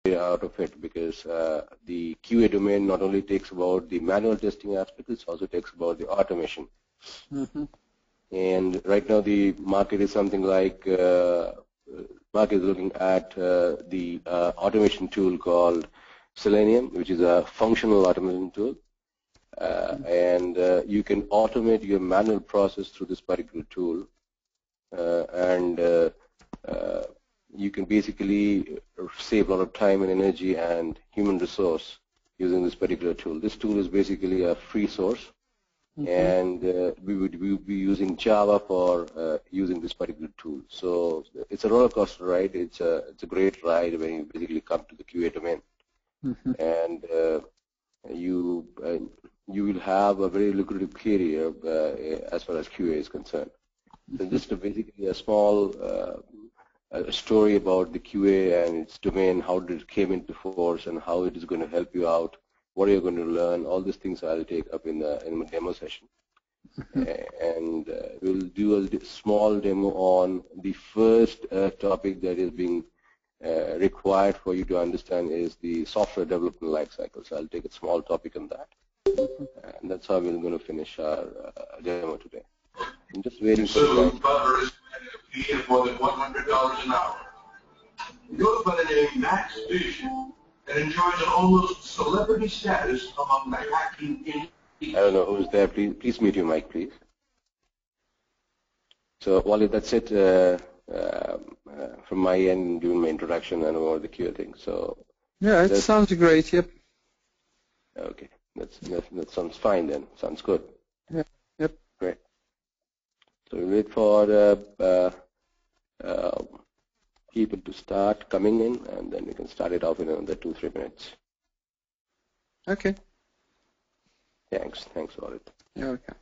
out of it, because the QA domain not only takes about the manual testing aspect, it also takes about the automation. Mm-hmm. And right now the market is something like, market is looking at the automation tool called Selenium, which is a functional automation tool. And you can automate your manual process through this particular tool. You can basically save a lot of time and energy and human resource using this particular tool. This tool is basically a free source, and we would be using Java for using this particular tool. So it's a roller coaster ride. It's a great ride when you basically come to the QA domain, and you will have a very lucrative career as far as QA is concerned. So just basically a small a story about the QA and its domain, how it came into force, and how it is going to help you out, what are you going to learn. All these things I'll take up in my demo session. And we'll do a small demo on the first topic that is being required for you to understand is the software development lifecycle. So I'll take a small topic on that. And that's how we're going to finish our demo today. I'm just waiting for the guys. Paid more than $100 an hour. He goes by the name Max Vision and enjoys an almost celebrity status among the hacking industry. I don't know who's there. Please mute your mic, please. So, Wally, that's it from my end, doing my introduction and over the QA thing. So. Yeah, it sounds great. Yep. Okay, that sounds fine then. Sounds good. Yeah. Yep. Great. So we wait for people to start coming in, and then we can start it off in another 2-3 minutes. Okay. Thanks, Walid. Yeah, okay.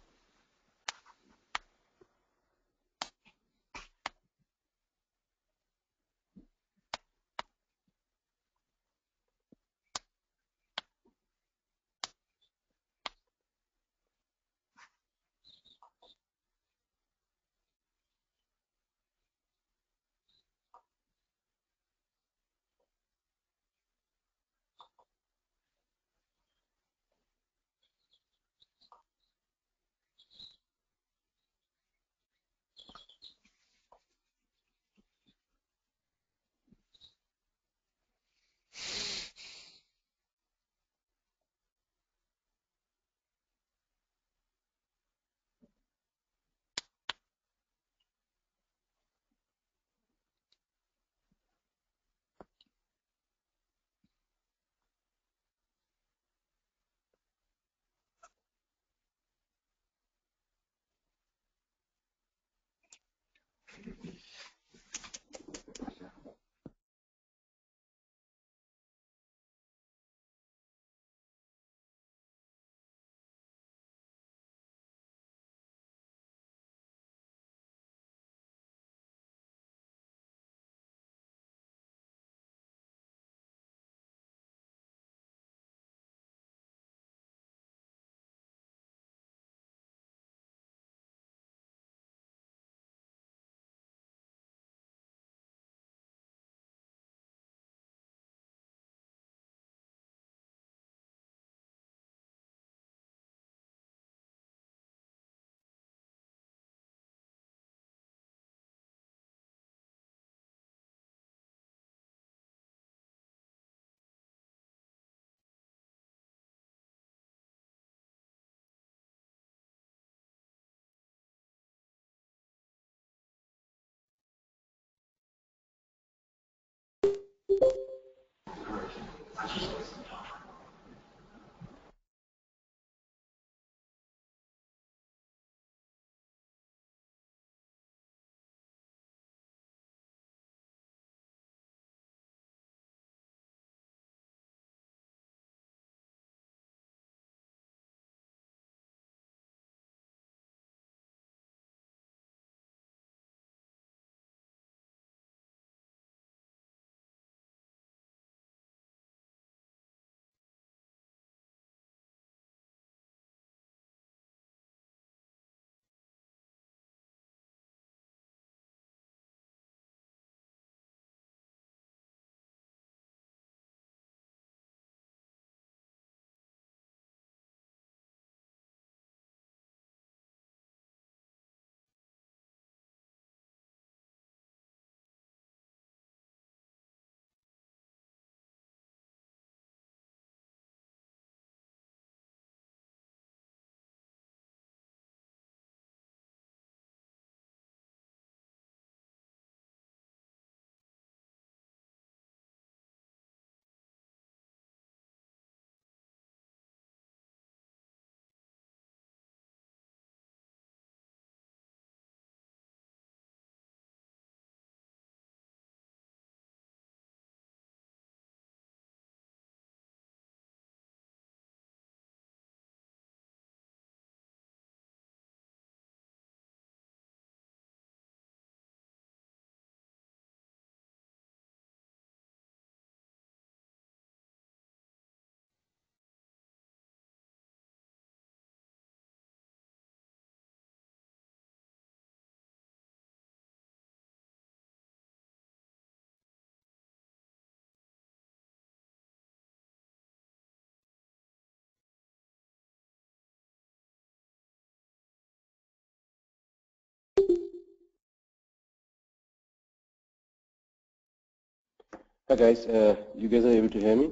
Hi guys, you guys are able to hear me?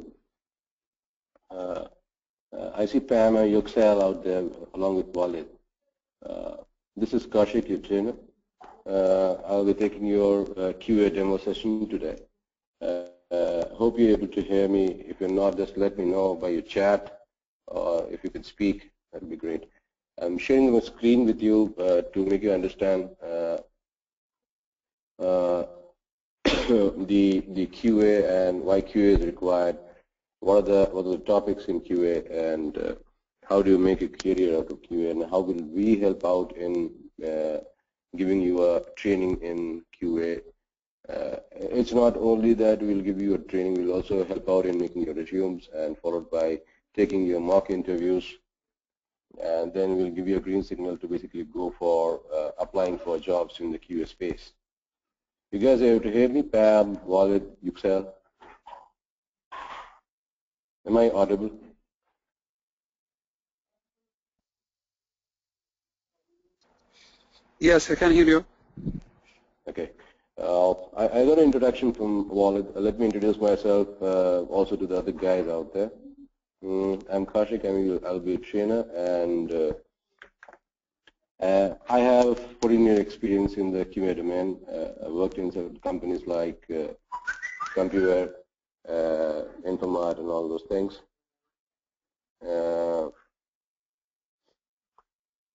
I see Pam and Yuxel out there along with Walid. This is Kaushik, your trainer. I'll be taking your QA demo session today. Hope you're able to hear me. If you're not, just let me know by your chat, or if you can speak, that would be great. I'm sharing my screen with you to make you understand the QA and why QA is required. What are the topics in QA, and how do you make a career out of QA, and how will we help out in giving you a training in QA. It's not only that we'll give you a training, we'll also help out in making your resumes, and followed by taking your mock interviews, and then we'll give you a green signal to basically go for applying for jobs in the QA space. You guys are able to hear me? Pam, Walid, Yuxel? Am I audible? Yes, I can hear you. Okay. I got an introduction from Walid. Let me introduce myself also to the other guys out there. I'm Kaushik. I'll be a trainer, and I have 14-year experience in the QA domain. I worked in several companies like Compuware, Infomart, and all those things.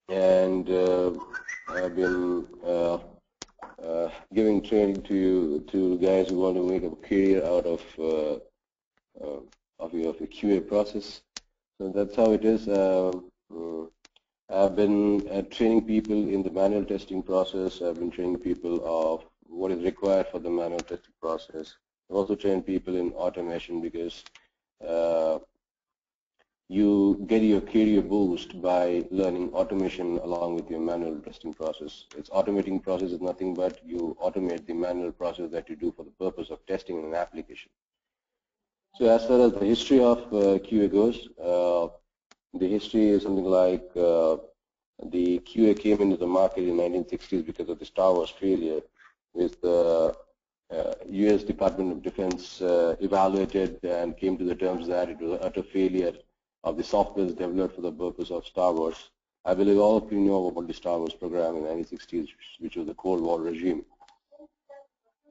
And I've been giving training to guys who want to make a career out of your QA process. So that's how it is. I've been training people in the manual testing process. I've been training people of what is required for the manual testing process. I've also trained people in automation, because you get your career boost by learning automation along with your manual testing process. It's automating process is nothing but you automate the manual process that you do for the purpose of testing an application. So as far as the history of QA goes, the history is something like the QA came into the market in 1960s because of the Star Wars failure, with the U.S. Department of Defense evaluated and came to the terms that it was an utter failure of the software developed for the purpose of Star Wars. I believe all of you know about the Star Wars program in the 1960s, which was the Cold War regime.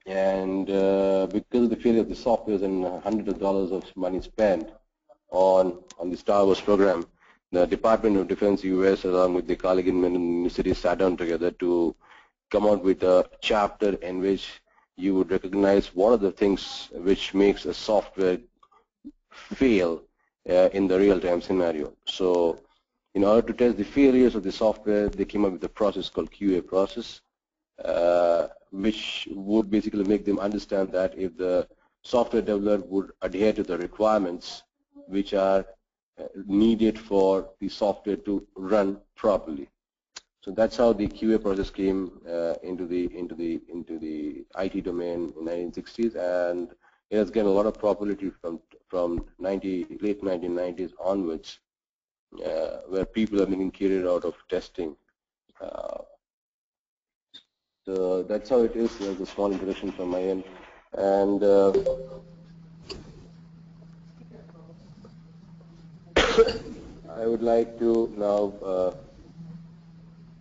And because of the failure of the software and hundreds of dollars of money spent on the Star Wars program, the Department of Defense U.S. along with the Carnegie University sat down together to come out with a chapter in which you would recognize what are the things which makes a software fail in the real-time scenario. So in order to test the failures of the software, they came up with a process called QA process, which would basically make them understand that if the software developer would adhere to the requirements which are needed for the software to run properly. So that's how the QA process came into the IT domain in the 1960s, and it has gained a lot of popularity from late 1990s onwards, where people are making career out of testing. So that's how it is. There's a small introduction from my end, and I would like to now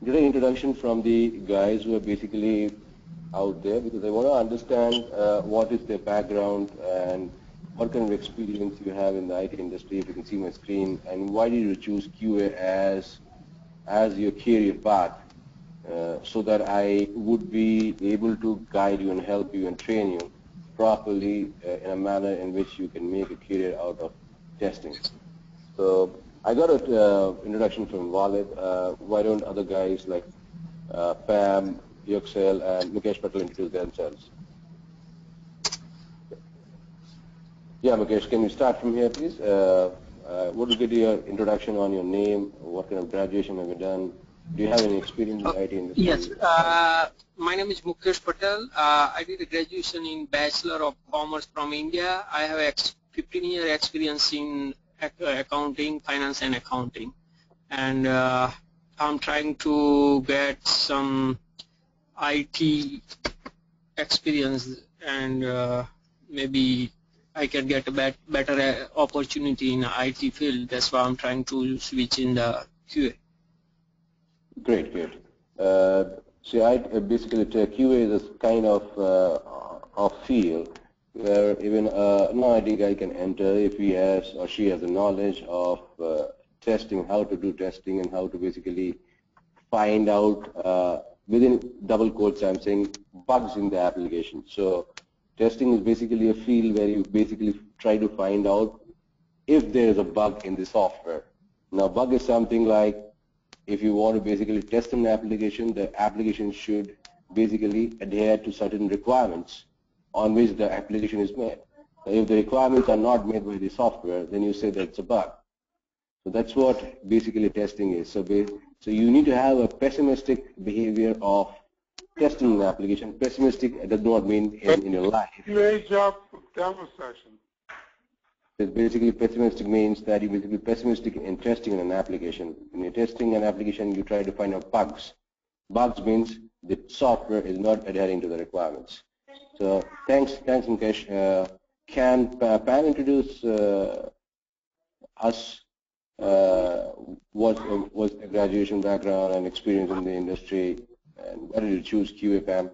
get an introduction from the guys who are basically out there, because I want to understand what is their background and what kind of experience you have in the IT industry, if you can see my screen, and why did you choose QA as your career path, so that I would be able to guide you and help you and train you properly in a manner in which you can make a career out of testing. So I got an introduction from Walid. Why don't other guys like Pam, Yuxel, and Mukesh Patel introduce themselves? Yeah, Mukesh, can you start from here, please? What will get your introduction on your name? What kind of graduation have you done? Do you have any experience in IT industry? Yes, my name is Mukesh Patel. I did a graduation in Bachelor of Commerce from India. I have 15-year experience in accounting, finance and accounting. And I'm trying to get some IT experience, and maybe I can get a better opportunity in the IT field. That's why I'm trying to switch in the QA. Great, great. See, I basically QA is a kind of field where even a non-IT guy can enter if he has or she has the knowledge of testing, how to do testing, and how to basically find out within double quotes I'm saying bugs in the application. So testing is basically a field where you basically try to find out if there is a bug in the software. Now, bug is something like if you want to basically test an application, the application should basically adhere to certain requirements on which the application is made. So if the requirements are not made by the software, then you say that it's a bug. So that's what basically testing is. So you need to have a pessimistic behavior of testing an application. Pessimistic does not mean in your life. QA job demo session. It's basically pessimistic means that you're basically pessimistic in testing an application. When you're testing an application, you try to find out bugs. Bugs means the software is not adhering to the requirements. So thanks Mukesh. Can Pam introduce us what's the graduation background and experience in the industry, and why did you choose QA, Pam?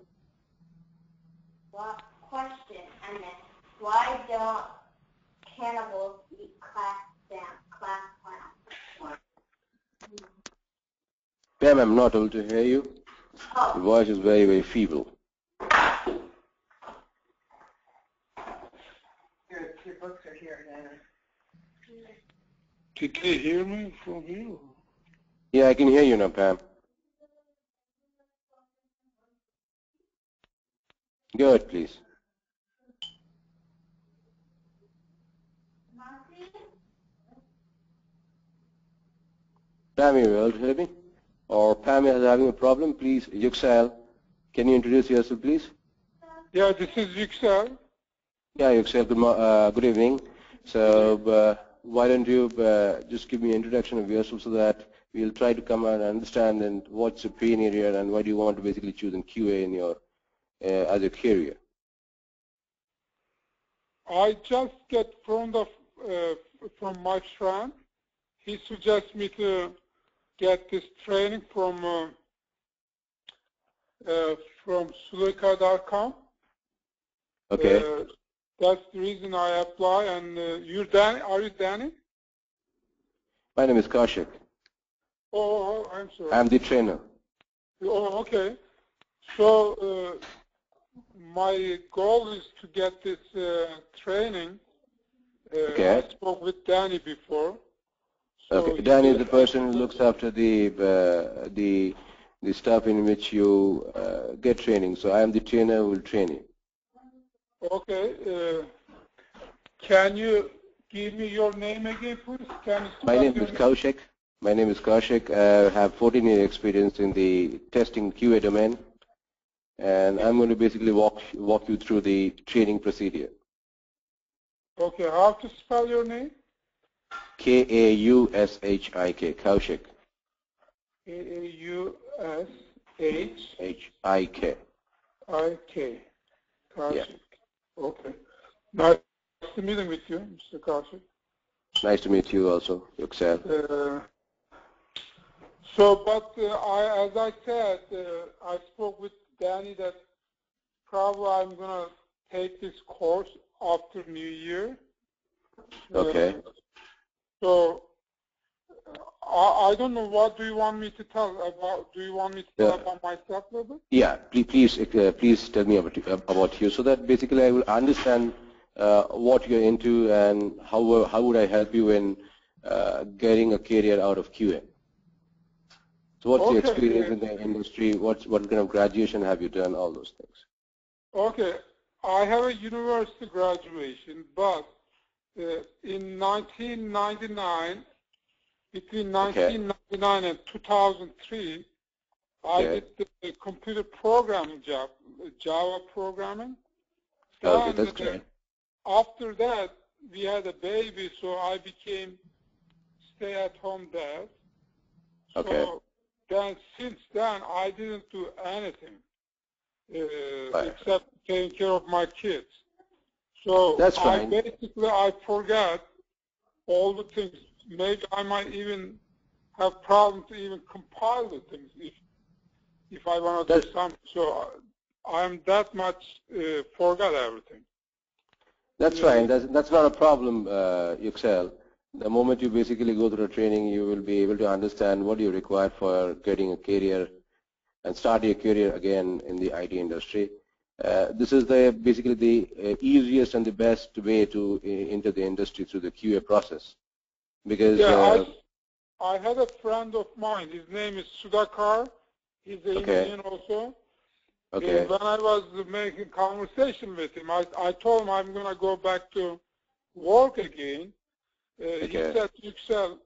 What question? And then why don't cannibals eat class clowns? Pam, I'm not able to hear you. Oh. The voice is very, very feeble. Your books are here, Nana. Did they hear me from here? Yeah, I can hear you now, Pam. Go ahead, please. Pam, you able to hear me? Or Pam is having a problem, please. Yuxel, can you introduce yourself, please? Yeah, this is Yüksel. Yeah, Yuxel, good evening. So why don't you just give me an introduction of yourself so that we'll try to come and understand and what's your pain area and why do you want to basically choose in QA in your as a career. I just get phoned off from my friend. He suggests me to get this training from Sulika.com. Okay. That's the reason I apply. And you're Danny? Are you Danny? My name is Kaushik. Oh, I'm sorry. I'm the trainer. Oh, okay. So my goal is to get this training. Okay. I spoke with Danny before. So okay. Danny is the person who looks after the stuff in which you get training. So I am the trainer who will train you. Okay. Can you give me your name again, please? My name is Kaushik. My name is Kaushik. I have 14 years experience in the testing QA domain, and I'm going to basically walk you through the training procedure. Okay. How to spell your name? Kaushik. Kaushik. Kaushik. Kaushik. Yeah. Okay. Nice to meeting with you, Mr. Kaushik. Nice to meet you also, Yuxel. But as I said, I spoke with Danny that probably I'm going to take this course after New Year. Okay. So I don't know, what do you want me to tell about? Do you want me to tell about myself a little bit? Yeah, please tell me about you so that basically I will understand what you're into and how would I help you in getting a career out of QA. So what's your experience in the industry? What kind of graduation have you done? All those things. Okay, I have a university graduation, but in 1999, between 1999 and 2003, I did the computer programming job, Java programming. Okay, that's great. After that, we had a baby, so I became stay-at-home dad. Okay. So then, since then, I didn't do anything except taking care of my kids. So That's fine. I forgot all the things. Maybe I might even have problems to even compile the things if I want to do something. So I'm that much forgot everything. That's fine. That's not a problem, Yuxel. The moment you basically go through the training, you will be able to understand what you require for getting a career and start your career again in the IT industry. This is basically the easiest and the best way to enter the industry through the QA process. Because I had a friend of mine. His name is Sudhakar. He's an Indian also. Okay. When I was making conversation with him, I told him I'm going to go back to work again. He said, Yüksel,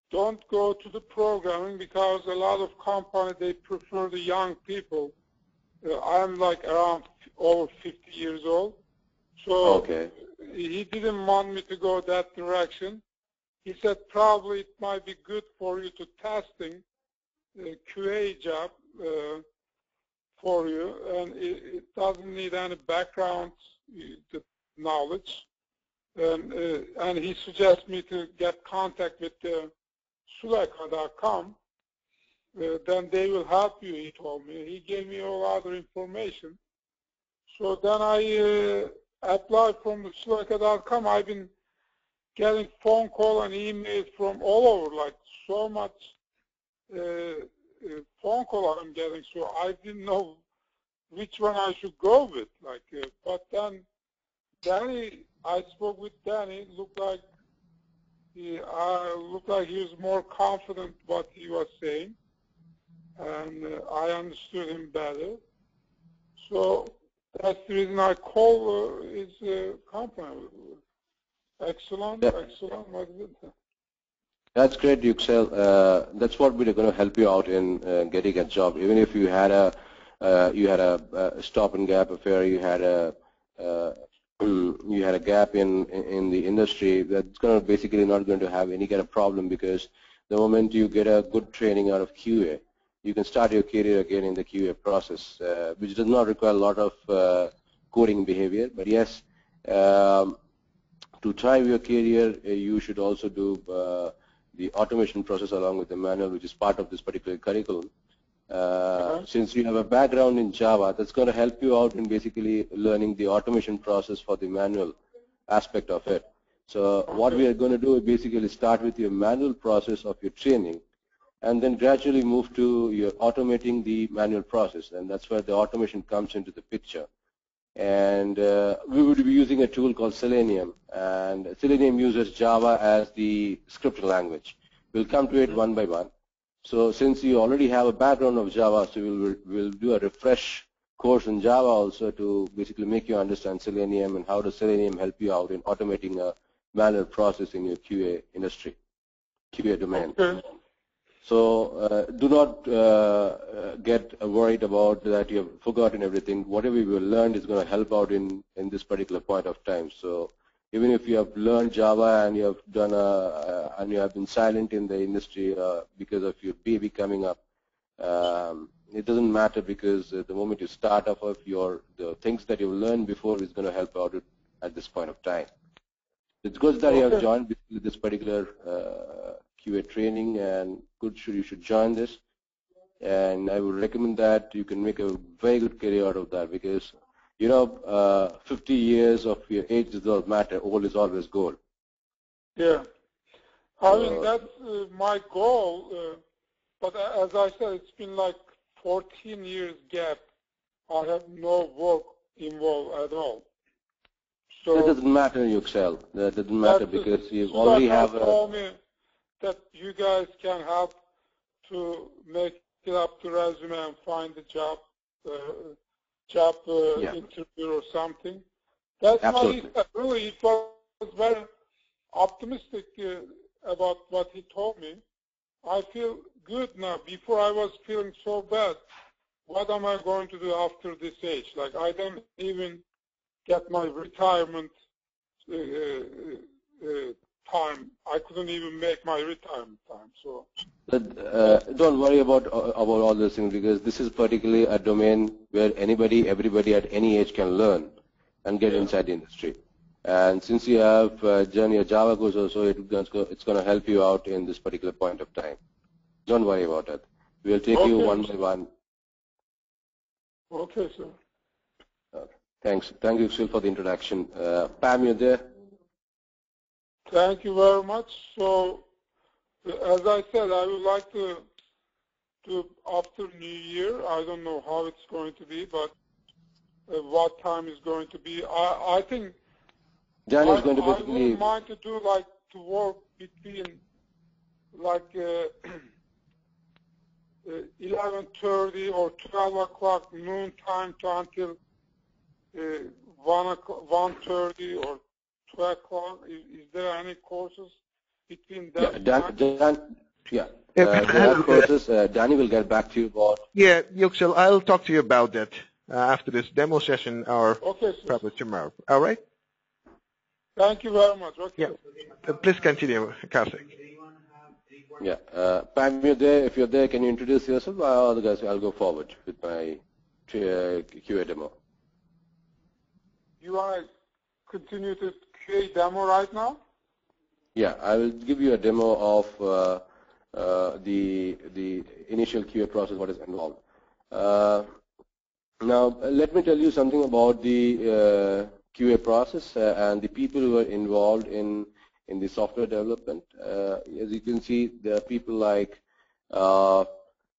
don't go to the programming because a lot of companies, they prefer the young people. I'm like around over 50 years old. So he didn't want me to go that direction. He said probably it might be good for you to testing QA job for you, and it doesn't need any background knowledge. And he suggests me to get contact with Suleka.com. Then they will help you, he told me. He gave me all other information. So then I applied from Suleka.com. I've been getting phone call and emails from all over, like so much phone call I'm getting. So I didn't know which one I should go with. But then Danny, I spoke with Danny. Looked like he was more confident what he was saying, and I understood him better. So that's the reason I call his company. Excellent. What is it? That's great, Yüksel. That's what we're going to help you out in getting a job. Even if you had a stop and gap affair, you had a gap in the industry, that's going to basically not going to have any kind of problem, because the moment you get a good training out of QA, you can start your career again in the QA process, which does not require a lot of coding behavior. But yes, to drive your career, you should also do the automation process along with the manual, which is part of this particular curriculum. Since you have a background in Java, that's going to help you out in basically learning the automation process for the manual aspect of it. So what we are going to do is basically start with your manual process of your training, and then gradually move to your automating the manual process, and that's where the automation comes into the picture. And we would be using a tool called Selenium, and Selenium uses Java as the script language. We'll come to it one by one. So since you already have a background of Java, so we'll do a refresh course in Java also to basically make you understand Selenium and how does Selenium help you out in automating a manual process in your QA industry, QA domain. So do not get worried about that you have forgotten everything. Whatever you learned is going to help out in this particular point of time. So even if you have learned Java and you have done and you have been silent in the industry because of your baby coming up, it doesn't matter, because the moment you start off of the things that you've learned before is going to help out at this point of time. It's good that you have joined this particular QA training, and you should join this. And I would recommend that you can make a very good career out of that, because 50 years of your age does not matter. Old is always gold. Yeah. I mean, that's my goal. But as I said, it's been like 14 years gap. I have no work involved at all. So that doesn't matter, Yüksel. That doesn't matter, because you already have told me that you guys can help to make it up to resume and find a job interview or something. That's Absolutely. what he said. Really, it was very optimistic about what he told me. I feel good now. Before I was feeling so bad. What am I going to do after this age? Like, I don't even get my retirement time. I couldn't even make my retirement time. So don't worry about all those things, because this is particularly a domain where everybody at any age can learn and get inside the industry. And since you have Journey or Java course also, it's going to help you out in this particular point of time. Don't worry about it. We'll take you one by one. Okay, sir. Thanks. Thank you, Sil, for the introduction. Pam, you there? Thank you very much. So, as I said, I would like to after New Year. I don't know how it's going to be, but what time is going to be. I think Jan is going to basically. I wouldn't mind to do like to work between like 11:30 or 12 o'clock noon time to until 1:30 or 2 o'clock. Is there any courses between that? Yeah, there are courses. Danny will get back to you about. Yeah, Yuxel, I'll talk to you about that after this demo session or probably tomorrow. All right? Thank you very much. Okay. Yeah. Please continue, Kaushik. Yeah. Pam, you're there. If you're there, can you introduce yourself? Otherwise, I'll go forward with my QA demo. You want to continue to QA demo right now? Yeah, I will give you a demo of the initial QA process, what is involved. Now, let me tell you something about the QA process and the people who are involved in the software development. As you can see, there are people like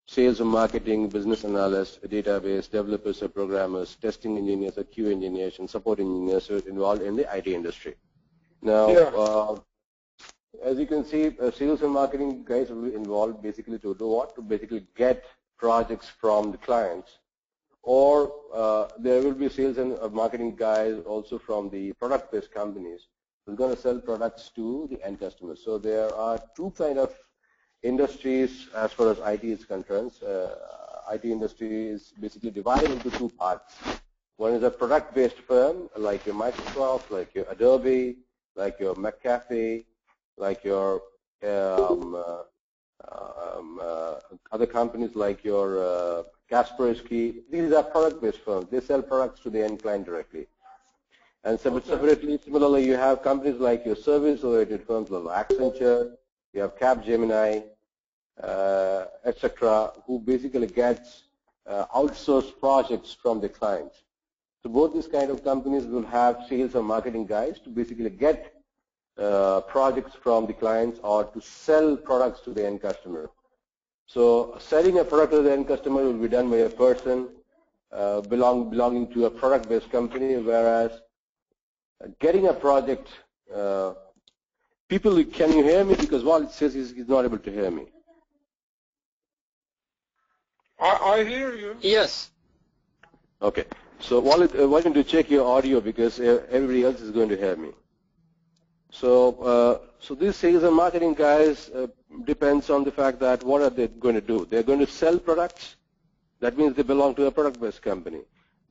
sales and marketing, business analysts, database, developers or programmers, testing engineers or QA engineers, and support engineers who are involved in the IT industry. Now, as you can see, sales and marketing guys will be involved basically to do what? To basically get projects from the clients. Or there will be sales and marketing guys also from the product-based companies who are going to sell products to the end customers. So there are two kind of industries as far as IT is concerned. IT industry is basically divided into two parts. One is a product-based firm like your Microsoft, like your Adobe, like your McAfee, like your other companies like your Kaspersky. These are product-based firms. They sell products to the end client directly. And separately, similarly, you have companies like your service-oriented firms like Accenture, you have Capgemini, etc., who basically gets outsourced projects from the clients. So both these kind of companies will have sales and marketing guys to basically get projects from the clients or to sell products to the end customer. So selling a product to the end customer will be done by a person belonging to a product-based company, whereas getting a project, people, can you hear me? Because Walt says he's not able to hear me. I hear you. Yes. Okay. So Walt, why don't you check your audio, because everybody else is going to hear me. So, so these sales and marketing guys depends on the fact that what are they going to do? They're going to sell products. That means they belong to a product-based company.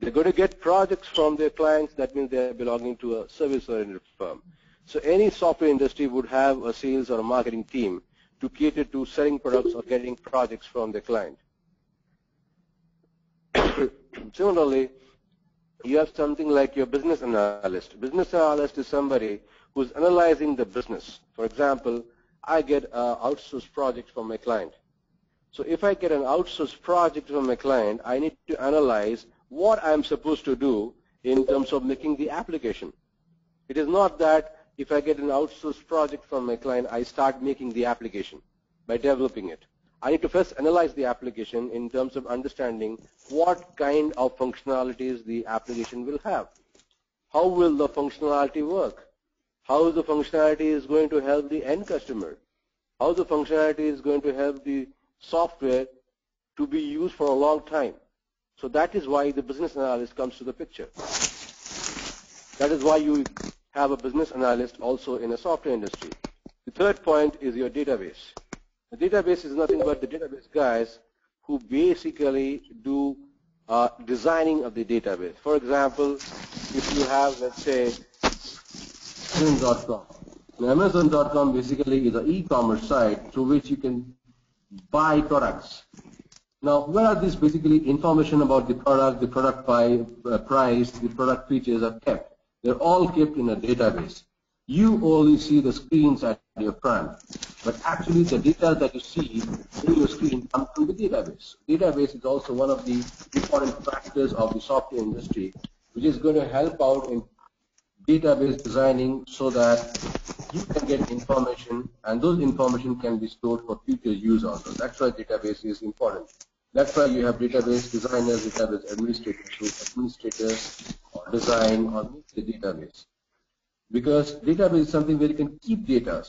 They're going to get projects from their clients. That means they're belonging to a service-oriented firm. So any software industry would have a sales or a marketing team to cater to selling products or getting projects from their client. Similarly, you have something like your business analyst. Business analyst is somebody who's analyzing the business. For example, I get an outsourced project from my client. So if I get an outsourced project from my client, I need to analyze what I'm supposed to do in terms of making the application. It is not that if I get an outsourced project from my client, I start making the application by developing it. I need to first analyze the application in terms of understanding what kind of functionalities the application will have. How will the functionality work? How the functionality is going to help the end customer? How the functionality is going to help the software to be used for a long time? So that is why the business analyst comes to the picture. That is why you have a business analyst also in a software industry. The third point is your database. The database is nothing but the database guys who basically do designing of the database. For example, if you have, let's say, Amazon.com. Amazon.com basically is an e-commerce site through which you can buy products. Now, where are these basically information about the product price, the product features are kept? They're all kept in a database. You only see the screens at your front, but actually the data that you see in your screen comes from the database. Database is also one of the important factors of the software industry, which is going to help out in database designing so that you can get information, and those information can be stored for future use also. That's why database is important. That's why you have database designers, database administrators who administrators or design or make the database. Because database is something where you can keep data.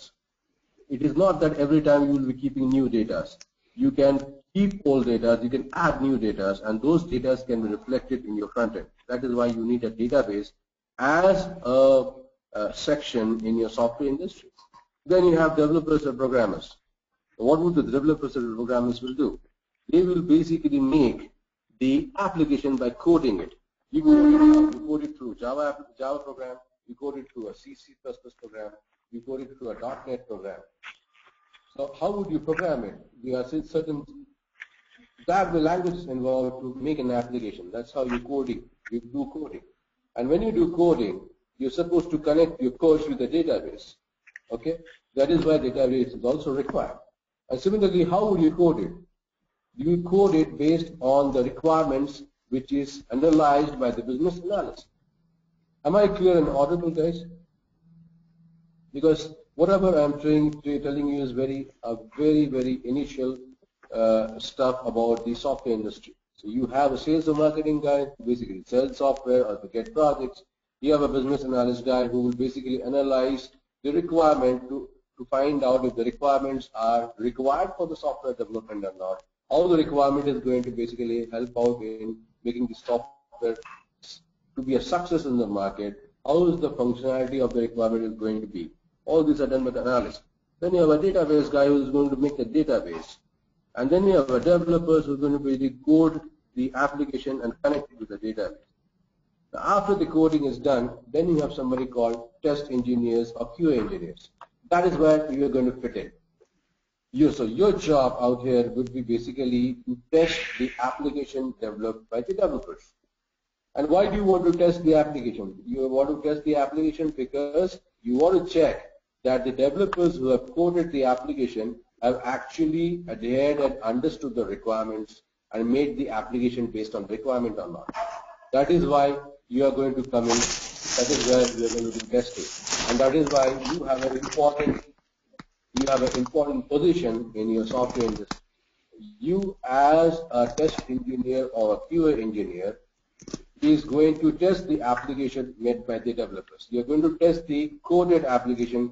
It is not that every time you will be keeping new data. You can keep old data, you can add new data, and those data can be reflected in your front end. That is why you need a database as a section in your software industry. Then you have developers and programmers. What would the developers and programmers will do? They will basically make the application by coding it. You code it through Java program, you code it through a C++ program, you code it through a .NET program. So how would you program it? You have certain languages involved to make an application. That's how you do coding. And when you do coding, you're supposed to connect your code with the database. Okay? That is why database is also required. And similarly, how would you code it? You code it based on the requirements which is analyzed by the business analyst. Am I clear and audible, guys? Because whatever I'm telling you is very initial stuff about the software industry. So you have a sales and marketing guy who basically sells software or to get projects. You have a business analyst guy who will basically analyze the requirement to find out if the requirements are required for the software development or not. How the requirement is going to basically help out in making the software to be a success in the market. How is the functionality of the requirement is going to be? All these are done by the analyst. Then you have a database guy who is going to make the database. And then you have a developer who is going to basically code the application and connect it with the database. Now, after the coding is done, then you have somebody called test engineers or QA engineers. That is where you are going to fit in. So your job out here would be basically to test the application developed by the developers. And why do you want to test the application? You want to test the application because you want to check that the developers who have coded the application have actually adhered and understood the requirements and made the application based on requirement or not. That is why you are going to come in. That is where you are going to do testing. And that is why you have an important position in your software industry. You as a test engineer or a QA engineer is going to test the application made by the developers. You are going to test the coded application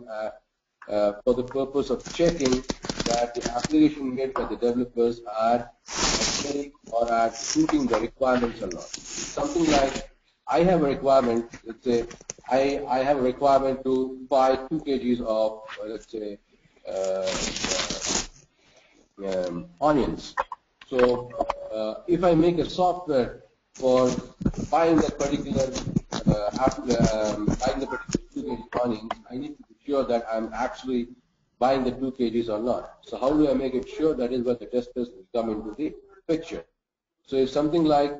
for the purpose of checking that the application made by the developers are adhering or are suiting the requirements or not. Something like I have a requirement, let's say I have a requirement to buy 2 kgs of, let's say, onions. So if I make a software for buying that particular 2 kg onions, I need to be sure that I'm actually buying the 2 kgs or not. So how do I make it sure? That is where the testers will come into the picture. So it's something like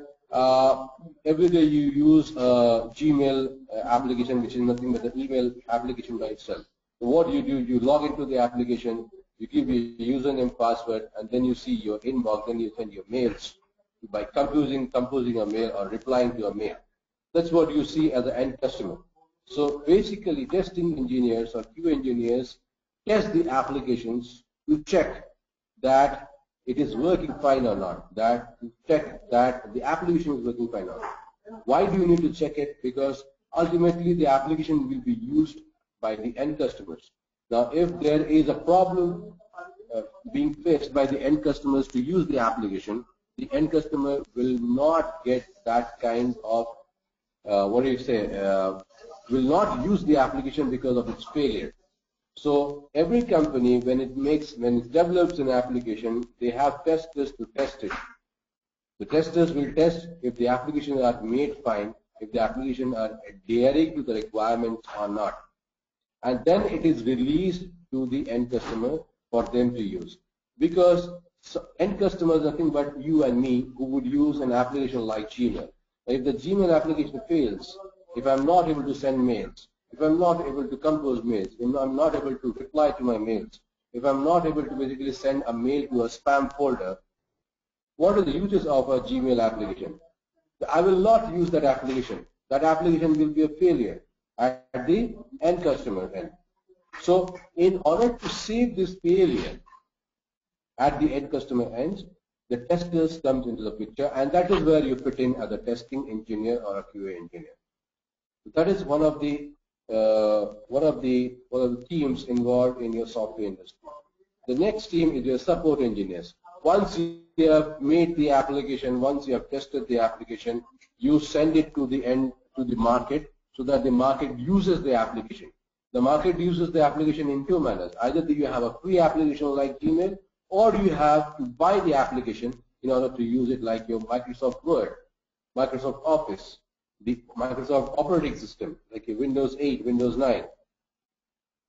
every day you use a Gmail application, which is nothing but an email application by itself. So what do? You log into the application, you give your username, password, and then you see your inbox, then you send your mails by composing a mail or replying to a mail. That's what you see as an end customer. So basically, testing engineers or QA engineers test the applications to check that it is working fine or not, to check that the application is working fine or not. Why do you need to check it? Because ultimately the application will be used by the end customers. Now, if there is a problem being faced by the end customers to use the application, the end customer will not get that kind of, will not use the application because of its failure. So every company, when it develops an application, they have testers to test it. The testers will test if the applications are made fine, if the application are adhering to the requirements or not. And then it is released to the end customer for them to use. Because end customer is nothing but you and me who would use an application like Gmail. If the Gmail application fails, if I'm not able to send mails, if I'm not able to compose mails, if I'm not able to reply to my mails, if I'm not able to basically send a mail to a spam folder, what are the uses of a Gmail application? I will not use that application. That application will be a failure at the end customer end. So in order to save this failure at the end customer end, the testers comes into the picture, and that is where you fit in as a testing engineer or a QA engineer. So that is one of the teams involved in your software industry. The next team is your support engineers. Once you have made the application, once you have tested the application, you send it to the end, to the market, so that the market uses the application. The market uses the application in two manners. Either you have a free application like Gmail, or you have to buy the application in order to use it, like your Microsoft Word, Microsoft Office, the Microsoft operating system, like your Windows 8, Windows 9.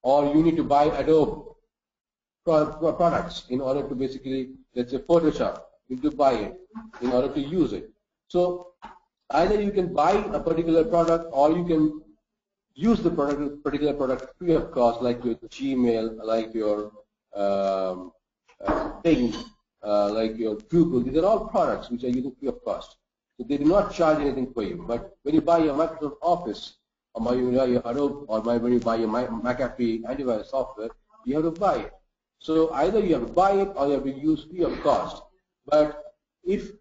Or you need to buy Adobe products in order to basically, let's say Photoshop, you need to buy it in order to use it. So either you can buy a particular product, or you can use the particular product free of cost, like your Gmail, like your Bing, like your Google. These are all products which are using free of cost. So they do not charge anything for you. But when you buy your Microsoft Office, or when you buy your Adobe, or when you buy your McAfee antivirus software, you have to buy it. So either you have to buy it, or you have to use free of cost. But if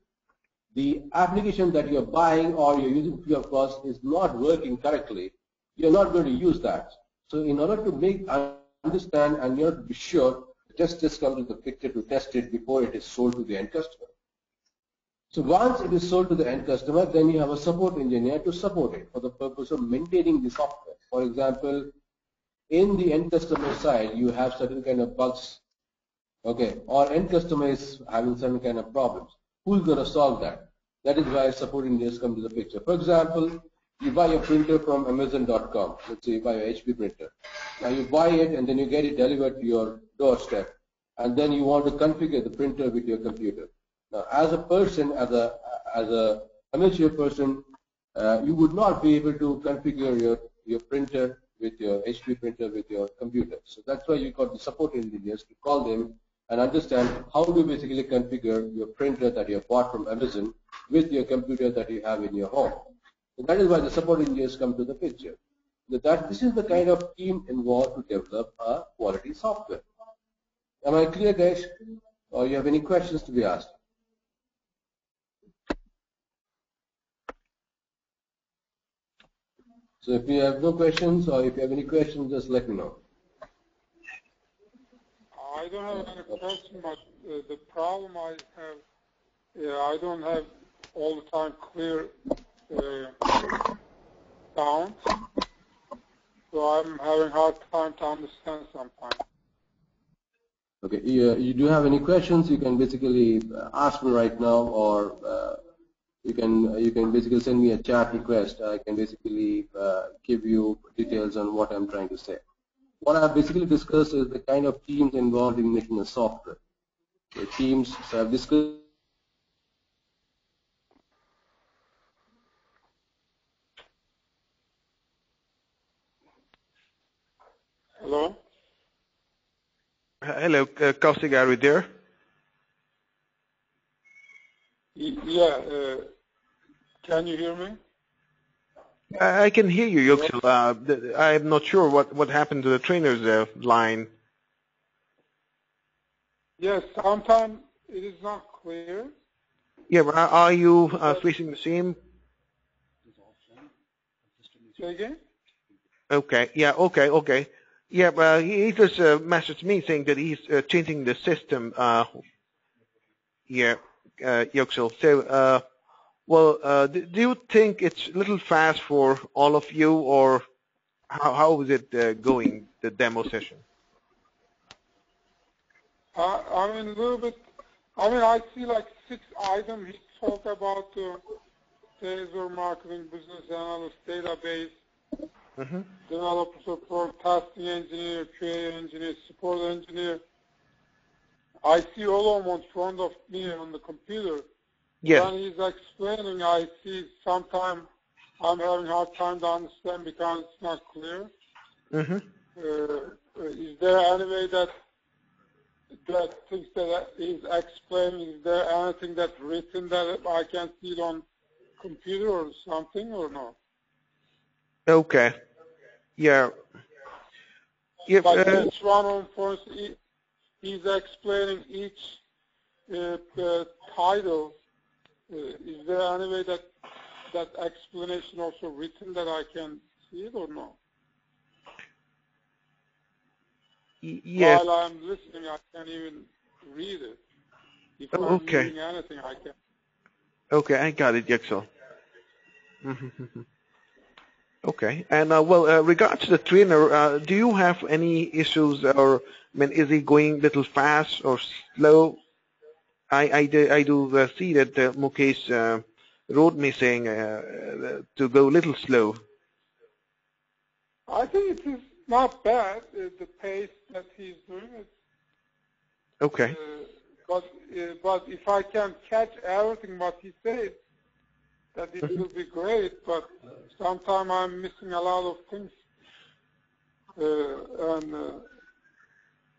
the application that you're buying or you're using free of cost is not working correctly, you're not going to use that. So in order to understand and you have to be sure, testers come to the picture to test it before it is sold to the end customer. So once it is sold to the end customer, then you have a support engineer to support it for the purpose of maintaining the software. For example, in the end customer side, you have certain kind of bugs, okay, or end customer is having certain kind of problems. Who's going to solve that? That is why support engineers come to the picture. For example, you buy a printer from Amazon.com. Let's say you buy a HP printer. Now you buy it and then you get it delivered to your doorstep, and then you want to configure the printer with your computer. Now, as a person, as a amateur person, you would not be able to configure your printer with your HP printer with your computer. So that's why you got the support engineers to call them and understand how to basically configure your printer that you have bought from Amazon with your computer that you have in your home. So that is why the support engineers come to the picture. This is the kind of team involved to develop a quality software. Am I clear, guys? Or you have any questions to be asked? So if you have no questions, or if you have any questions, just let me know. I don't have any question, but the problem I have, I don't have all the time clear sound, so I'm having a hard time to understand sometimes. Okay, you do have any questions? You can basically ask me right now, or you can basically send me a chat request. I can basically give you details on what I'm trying to say. What I've basically discussed is the kind of teams involved in making a software. The teams, so I've discussed. Hello? Hello, Kaushik, are you there? Yeah. Can you hear me? I can hear you, Yüksel. I'm not sure what happened to the trainer's line. Yes, sometimes it is not clear. Yeah, but are you facing the same? Say again? Okay, yeah, okay. Yeah, but he just messaged me saying that he's changing the system. Yüksel. So, well, do you think it's a little fast for all of you, or how is it going, the demo session? I mean, a little bit. I mean, I see like 6 items. He talked about sales or marketing, business analyst, database, developer support, testing engineer, QA engineer, support engineer. I see all of them in front of me on the computer. Yes. When he's explaining, I see sometimes I'm having a hard time to understand because it's not clear. Mm-hmm. Is there any way that things that is explained, is there anything that's written that I can see it on computer or something, or no? Okay. Yeah. If, Like each one of them, for instance, he's explaining each title. Is there any way that explanation also written that I can see it or no? yes. While I'm listening, I can't even read it. If I'm Okay. reading anything, I can. Okay, I got it, Yaxel. Okay. And regards to the trainer, do you have any issues, or I mean, is he going a little fast or slow? I do see that Mukesh wrote me saying to go a little slow. I think it is not bad, the pace that he's doing it. Okay. But if I can catch everything what he says, that it will be great. But sometimes I'm missing a lot of things, and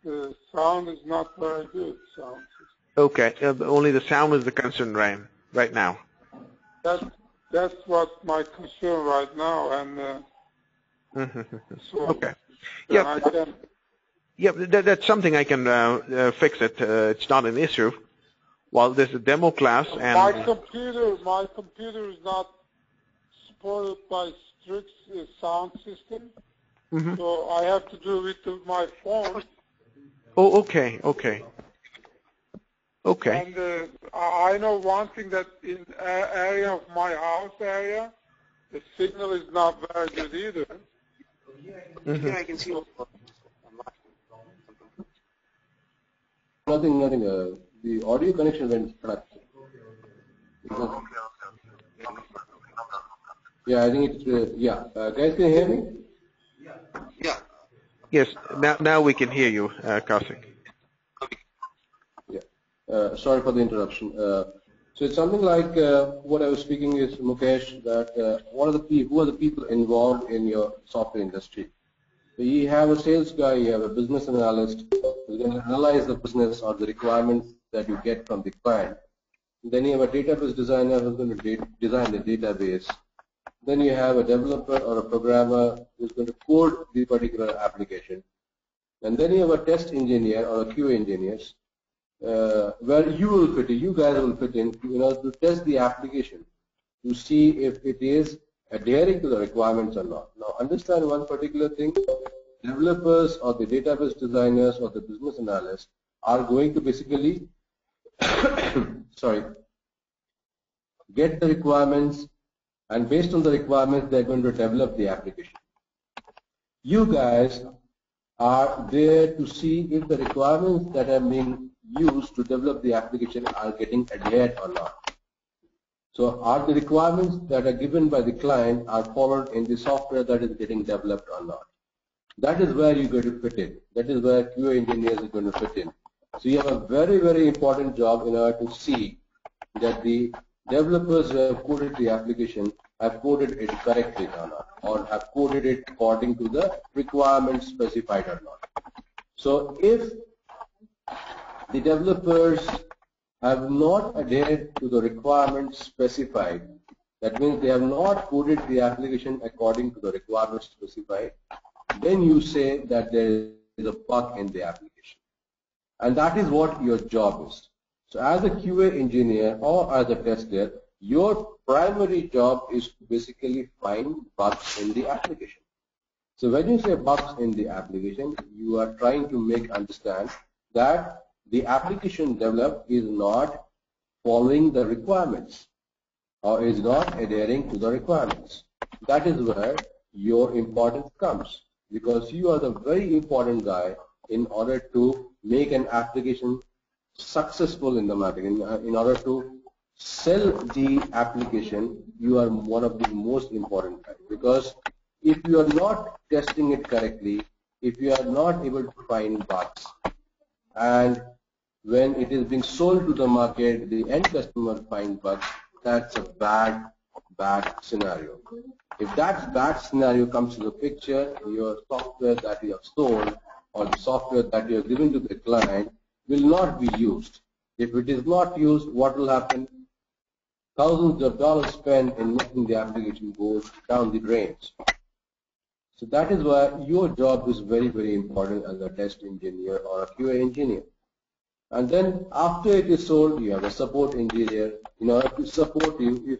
the sound is not very good. Sound. Okay. Only the sound is the concern right now. That's what my concern right now, and so Okay. Yeah. I can. Yeah, that's something I can fix it. It's not an issue. Well, there's a demo class, and My computer is not supported by strict sound system, so I have to do it with my phone. Oh, okay. And I know one thing, that in area of my house area, the signal is not very good either. Here I can see. Nothing. The audio connection went flat. Yeah, I think it's, yeah. Guys, can you hear me? Yeah. yes, now we can hear you, Kaushik. Yeah. Sorry for the interruption. So it's something like what I was speaking is, Mukesh, that who are the people involved in your software industry? So you have a sales guy, you have a business analyst who's going to analyze the business or the requirements that you get from the client. Then you have a database designer who's going to design the database. Then you have a developer or a programmer who's going to code the particular application. And then you have a test engineer or a QA engineers where you guys will fit in, to test the application to see if it is adhering to the requirements or not. Now, understand one particular thing. Developers or the database designers or the business analysts are going to basically get the requirements, and based on the requirements, they're going to develop the application. You guys are there to see if the requirements that are being used to develop the application are getting adhered or not. So are the requirements that are given by the client are followed in the software that is getting developed or not? That is where you're going to fit in. That is where QA engineers are going to fit in. So you have a very, very important job in order to see that the developers who have coded the application have coded it correctly or not, or have coded it according to the requirements specified or not. So if the developers have not adhered to the requirements specified, that means they have not coded the application according to the requirements specified, then you say that there is a bug in the application. And that is what your job is. So as a QA engineer or as a tester, your primary job is to basically find bugs in the application. So when you say bugs in the application, you are trying to make understand that the application developed is not following the requirements or is not adhering to the requirements. That is where your importance comes, because you are the very important guy in order to make an application successful in the market. In order to sell the application, you are one of the most important guys, because if you are not testing it correctly, if you are not able to find bugs, and when it is being sold to the market, the end customer finds bugs, that's a bad bad scenario. If that bad scenario comes to the picture, your software that you have sold or the software that you have given to the client will not be used. If it is not used, what will happen? Thousands of dollars spent in making the application go down the drains. So that is why your job is very, very important as a test engineer or a QA engineer. And then after it is sold, you have a support engineer in order to support you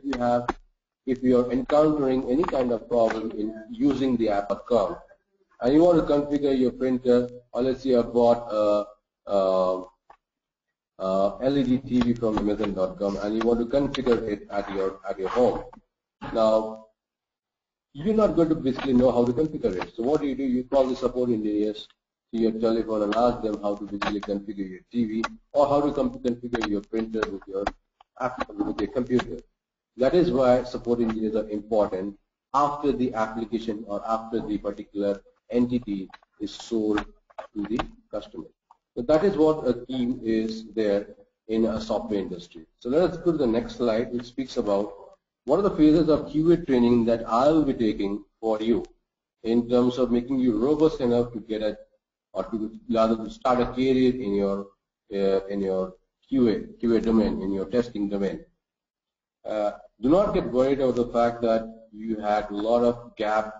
if you are encountering any kind of problem in using the app.com and you want to configure your printer, or let's say you have bought a LED TV from Amazon.com and you want to configure it at your home. Now, you're not going to basically know how to configure it. So what do? You call the support engineers to your telephone and ask them how to basically configure your TV or how to configure your printer with your computer. That is why support engineers are important after the application or after the particular entity is sold to the customer. So that is what a team is there in a software industry. So let us go to the next slide, which speaks about what are the phases of QA training that I will be taking for you in terms of making you robust enough to get a, or to rather to start a career in your QA domain, in your testing domain. Do not get worried about the fact that you had a lot of gap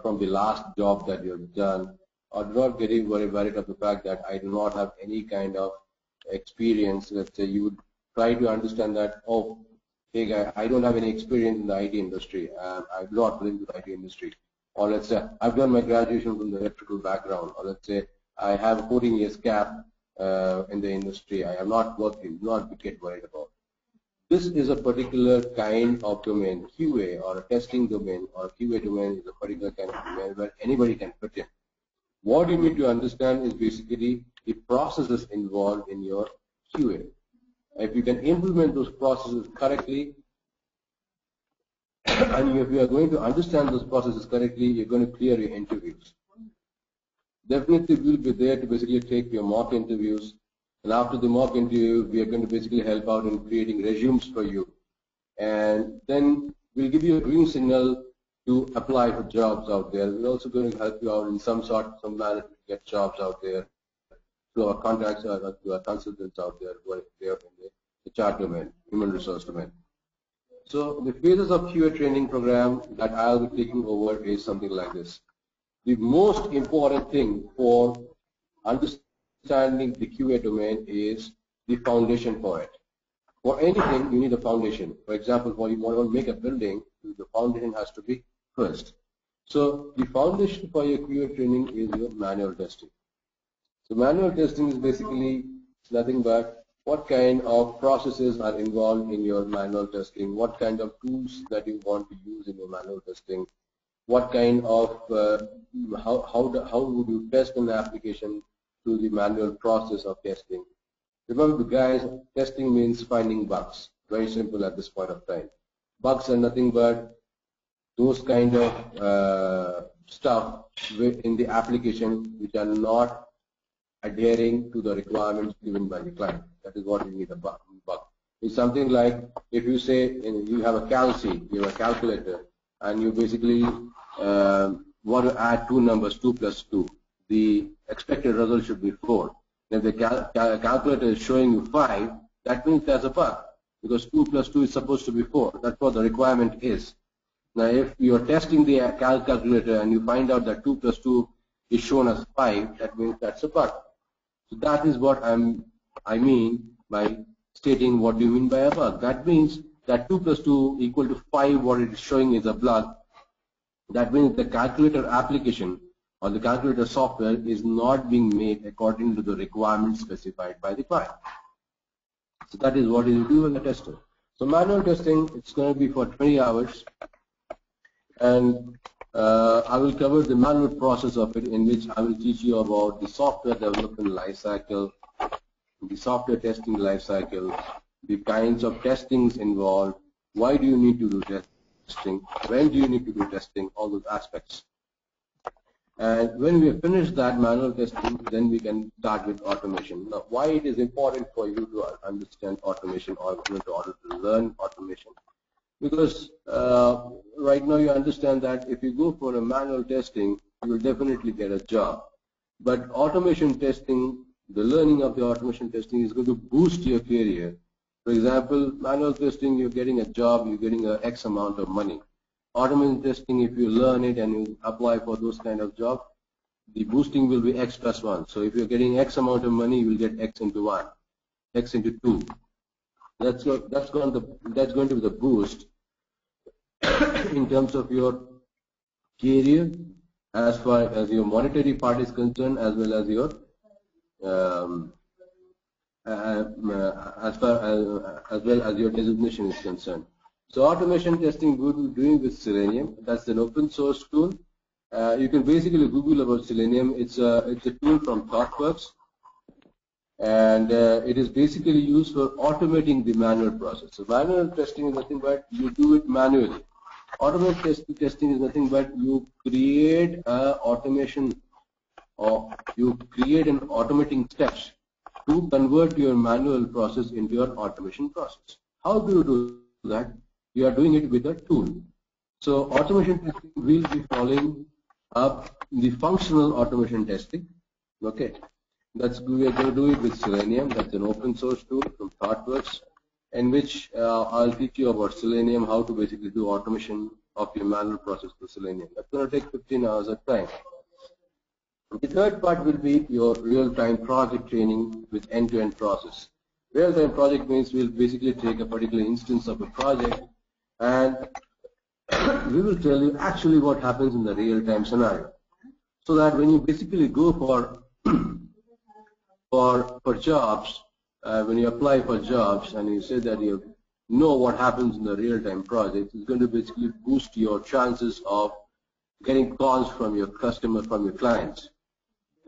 from the last job that you have done, or do not get worried of the fact that I do not have any kind of experience. Let's say you would try to understand that, oh, hey guy, I don't have any experience in the IT industry. I'm not going to the IT industry. Or let's say I've done my graduation from the electrical background. Or let's say I have a 14 years gap in the industry. I have not worked in. Do not get worried about. This is a particular kind of domain. QA or a testing domain or QA domain is a particular kind of domain where anybody can fit in. What you need to understand is basically the processes involved in your QA. If you can implement those processes correctly, and if you are going to understand those processes correctly, you're going to clear your interviews. Definitely we'll be there to basically take your mock interviews, and after the mock interview, we are going to basically help out in creating resumes for you. And then we'll give you a green signal to apply for jobs out there. We're also going to help you out in some manner to get jobs out there to our contacts or to our consultants out there who are there in the HR domain, human resource domain. So the phases of QA training program that I'll be taking over is something like this. The most important thing for understanding the QA domain is the foundation for it. For anything, you need a foundation. For example, when you want to make a building, the foundation has to be first. So the foundation for your QA training is your manual testing. So manual testing is basically nothing but what kind of processes are involved in your manual testing, what kind of tools that you want to use in your manual testing, what kind of, how would you test an application through the manual process of testing. Remember guys, testing means finding bugs. Very simple at this point of time. Bugs are nothing but those kind of stuff in the application which are not adhering to the requirements given by the client. That is what you need a bug. It's something like if you say you have a calc, you have a calculator, and you basically want to add two numbers, 2 plus 2. The expected result should be 4. If the calculator is showing you 5, that means there's a bug because 2 plus 2 is supposed to be 4. That's what the requirement is. Now, if you are testing the calculator and you find out that 2 plus 2 is shown as 5, that means that's a bug. So that is what I mean by stating what do you mean by a bug. That means that 2 plus 2 equal to 5, what it is showing is a bug. That means the calculator application or the calculator software is not being made according to the requirements specified by the client. So that is what you do as a tester. So manual testing, it's going to be for 20 hours. And I will cover the manual process of it, in which I will teach you about the software development lifecycle, the software testing lifecycle, the kinds of testings involved, why do you need to do testing, when do you need to do testing, all those aspects. And when we have finished that manual testing, then we can start with automation. Now, why it is important for you to understand automation or in order to learn automation? Because right now you understand that if you go for a manual testing, you will definitely get a job. But automation testing, the learning of the automation testing is going to boost your career. For example, manual testing, you're getting a job, you're getting a X amount of money. Automation testing, if you learn it and you apply for those kind of jobs, the boosting will be X plus 1. So if you're getting X amount of money, you will get X into 1, X into 2. That's going to be the boost in terms of your career, as far as your monetary part is concerned, as well as your as well as your designation is concerned. So automation testing we will be doing with Selenium. That's an open source tool. You can basically Google about Selenium. It's a tool from ThoughtWorks, and it is basically used for automating the manual process. So manual testing is nothing but you do it manually. Automated testing is nothing but you create a automation, or you create an automating steps to convert your manual process into your automation process. How do you do that? You are doing it with a tool. So automation testing will be following up the functional automation testing. Okay, we are going to do it with Selenium. That's an open source tool from ThoughtWorks, in which I'll teach you about Selenium, how to basically do automation of your manual process with Selenium. That's going to take 15 hours of time. The third part will be your real-time project training with end-to-end process. Real-time project means we'll basically take a particular instance of a project and we will tell you actually what happens in the real-time scenario. So that when you basically go for jobs, when you apply for jobs and you say that you know what happens in the real-time project, it's going to basically boost your chances of getting calls from your customer, from your clients.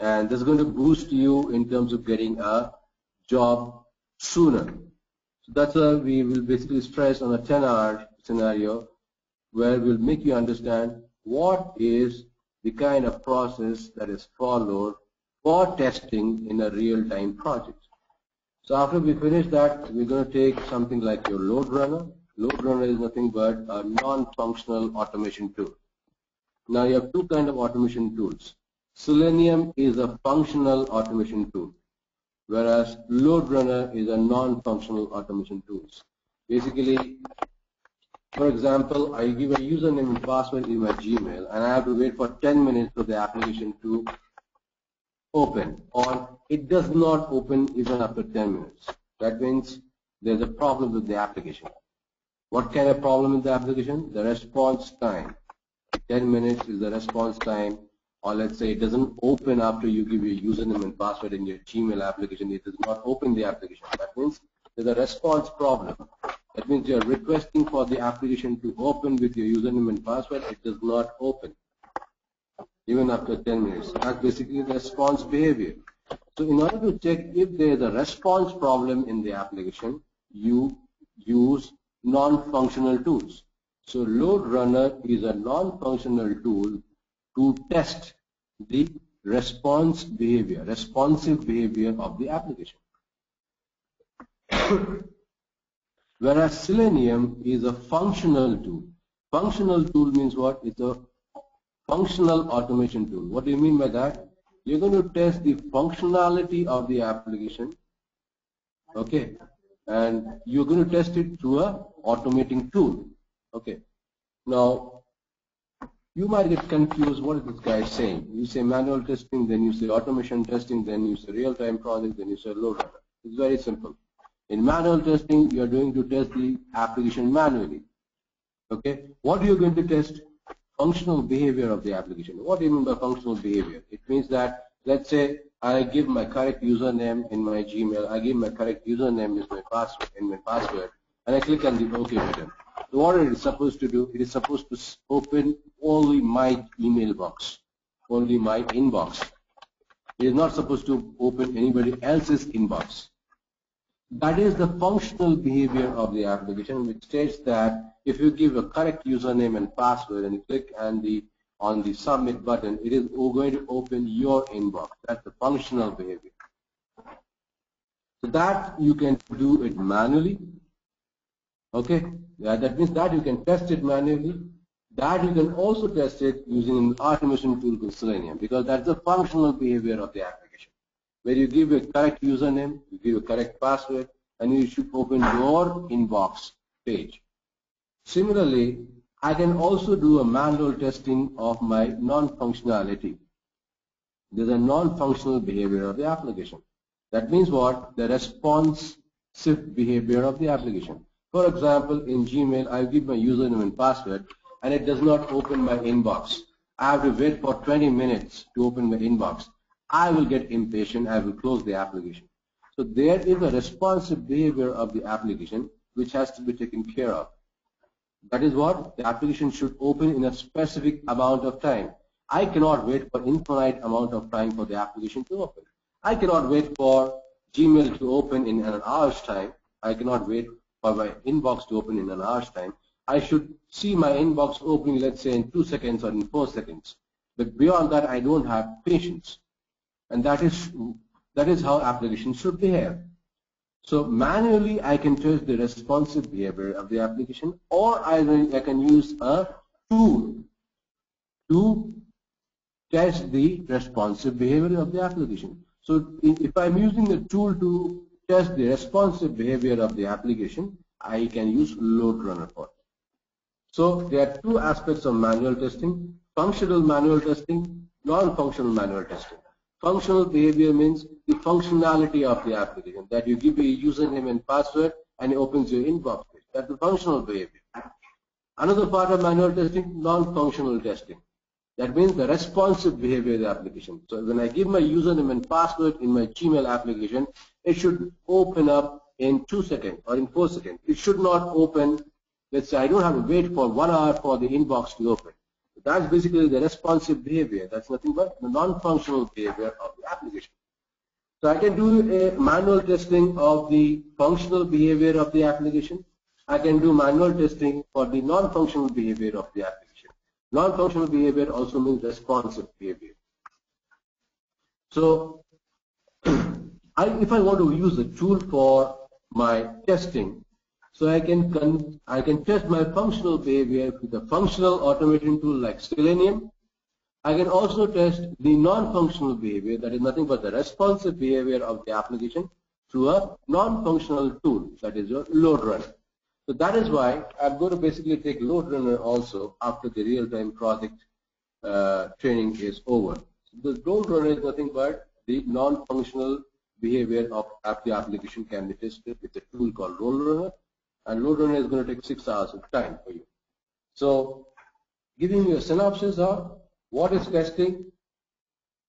And that's going to boost you in terms of getting a job sooner. So that's why we will basically stress on a 10-hour scenario where we'll make you understand what is the kind of process that is followed for testing in a real-time project. So after we finish that, we're going to take something like your load runner. Load runner is nothing but a non-functional automation tool. Now you have two kinds of automation tools. Selenium is a functional automation tool, whereas load runner is a non-functional automation tool. Basically, for example, I give a username and password in my Gmail, and I have to wait for 10 minutes for the application to open, or it does not open even after 10 minutes. That means there's a problem with the application. What kind of problem with the application? The response time. 10 minutes is the response time, or let's say it doesn't open after you give your username and password in your Gmail application. It does not open the application. That means there's a response problem. That means you're requesting for the application to open with your username and password. It does not open even after 10 minutes. That's basically the response behavior. So in order to check if there is a response problem in the application, you use non-functional tools. So load runner is a non-functional tool to test the response behavior, responsive behavior of the application. Whereas Selenium is a functional tool. Functional tool means what? It's a functional automation tool. What do you mean by that? You're going to test the functionality of the application, okay, and you're going to test it through a automating tool, okay. Now, you might get confused. What is this guy saying? You say manual testing, then you say automation testing, then you say real-time project, then you say load runner. It's very simple. In manual testing, you are going to test the application manually, okay. What are you going to test? Functional behavior of the application. What do you mean by functional behavior? It means that, let's say, I give my correct username in my Gmail, I give my correct username as my password, and I click on the OK button. So what it is supposed to do, it is supposed to open only my email box, only my inbox. It is not supposed to open anybody else's inbox. That is the functional behavior of the application, which states that if you give a correct username and password and you click on the submit button, it is going to open your inbox. That's the functional behavior. So that you can do it manually, Okay, that means that you can test it manually. That you can also test it using an automation tool called Selenium, because that's the functional behavior of the application, where you give a correct username, you give a correct password, and you should open your inbox page. Similarly, I can also do a manual testing of my non-functionality. There's a non-functional behavior of the application. That means what? The responsive behavior of the application. For example, in Gmail, I give my username and password, and it does not open my inbox. I have to wait for 20 minutes to open my inbox. I will get impatient. I will close the application. So there is a responsive behavior of the application which has to be taken care of. That is what? The application should open in a specific amount of time. I cannot wait for infinite amount of time for the application to open. I cannot wait for Gmail to open in an hour's time. I cannot wait for my inbox to open in an hour's time. I should see my inbox opening, let's say, in 2 seconds or in 4 seconds. But beyond that, I don't have patience. And that is how applications should behave. So manually, I can test the responsive behavior of the application, or I can use a tool to test the responsive behavior of the application. So if I'm using the tool to test the responsive behavior of the application, I can use load runner for it. So there are two aspects of manual testing: functional manual testing, non-functional manual testing. Functional behavior means the functionality of the application, that you give a username and password and it opens your inbox page. That's the functional behavior. Another part of manual testing, non-functional testing. That means the responsive behavior of the application. So when I give my username and password in my Gmail application, it should open up in 2 seconds or in 4 seconds. It should not open, let's say I don't have to wait for 1 hour for the inbox to open. That's basically the responsive behavior. That's nothing but the non-functional behavior of the application. So I can do a manual testing of the functional behavior of the application. I can do manual testing for the non-functional behavior of the application. Non-functional behavior also means responsive behavior. So if I want to use a tool for my testing, so I can test my functional behavior with a functional automation tool like Selenium. I can also test the non-functional behavior, that is nothing but the responsive behavior of the application, through a non-functional tool, that is your load runner. So that is why I'm going to basically take load runner also after the real-time project training is over. So the load runner is nothing but the non-functional behavior of the application can be tested with a tool called load runner. And load runner is going to take 6 hours of time for you. So giving you a synopsis of what is testing.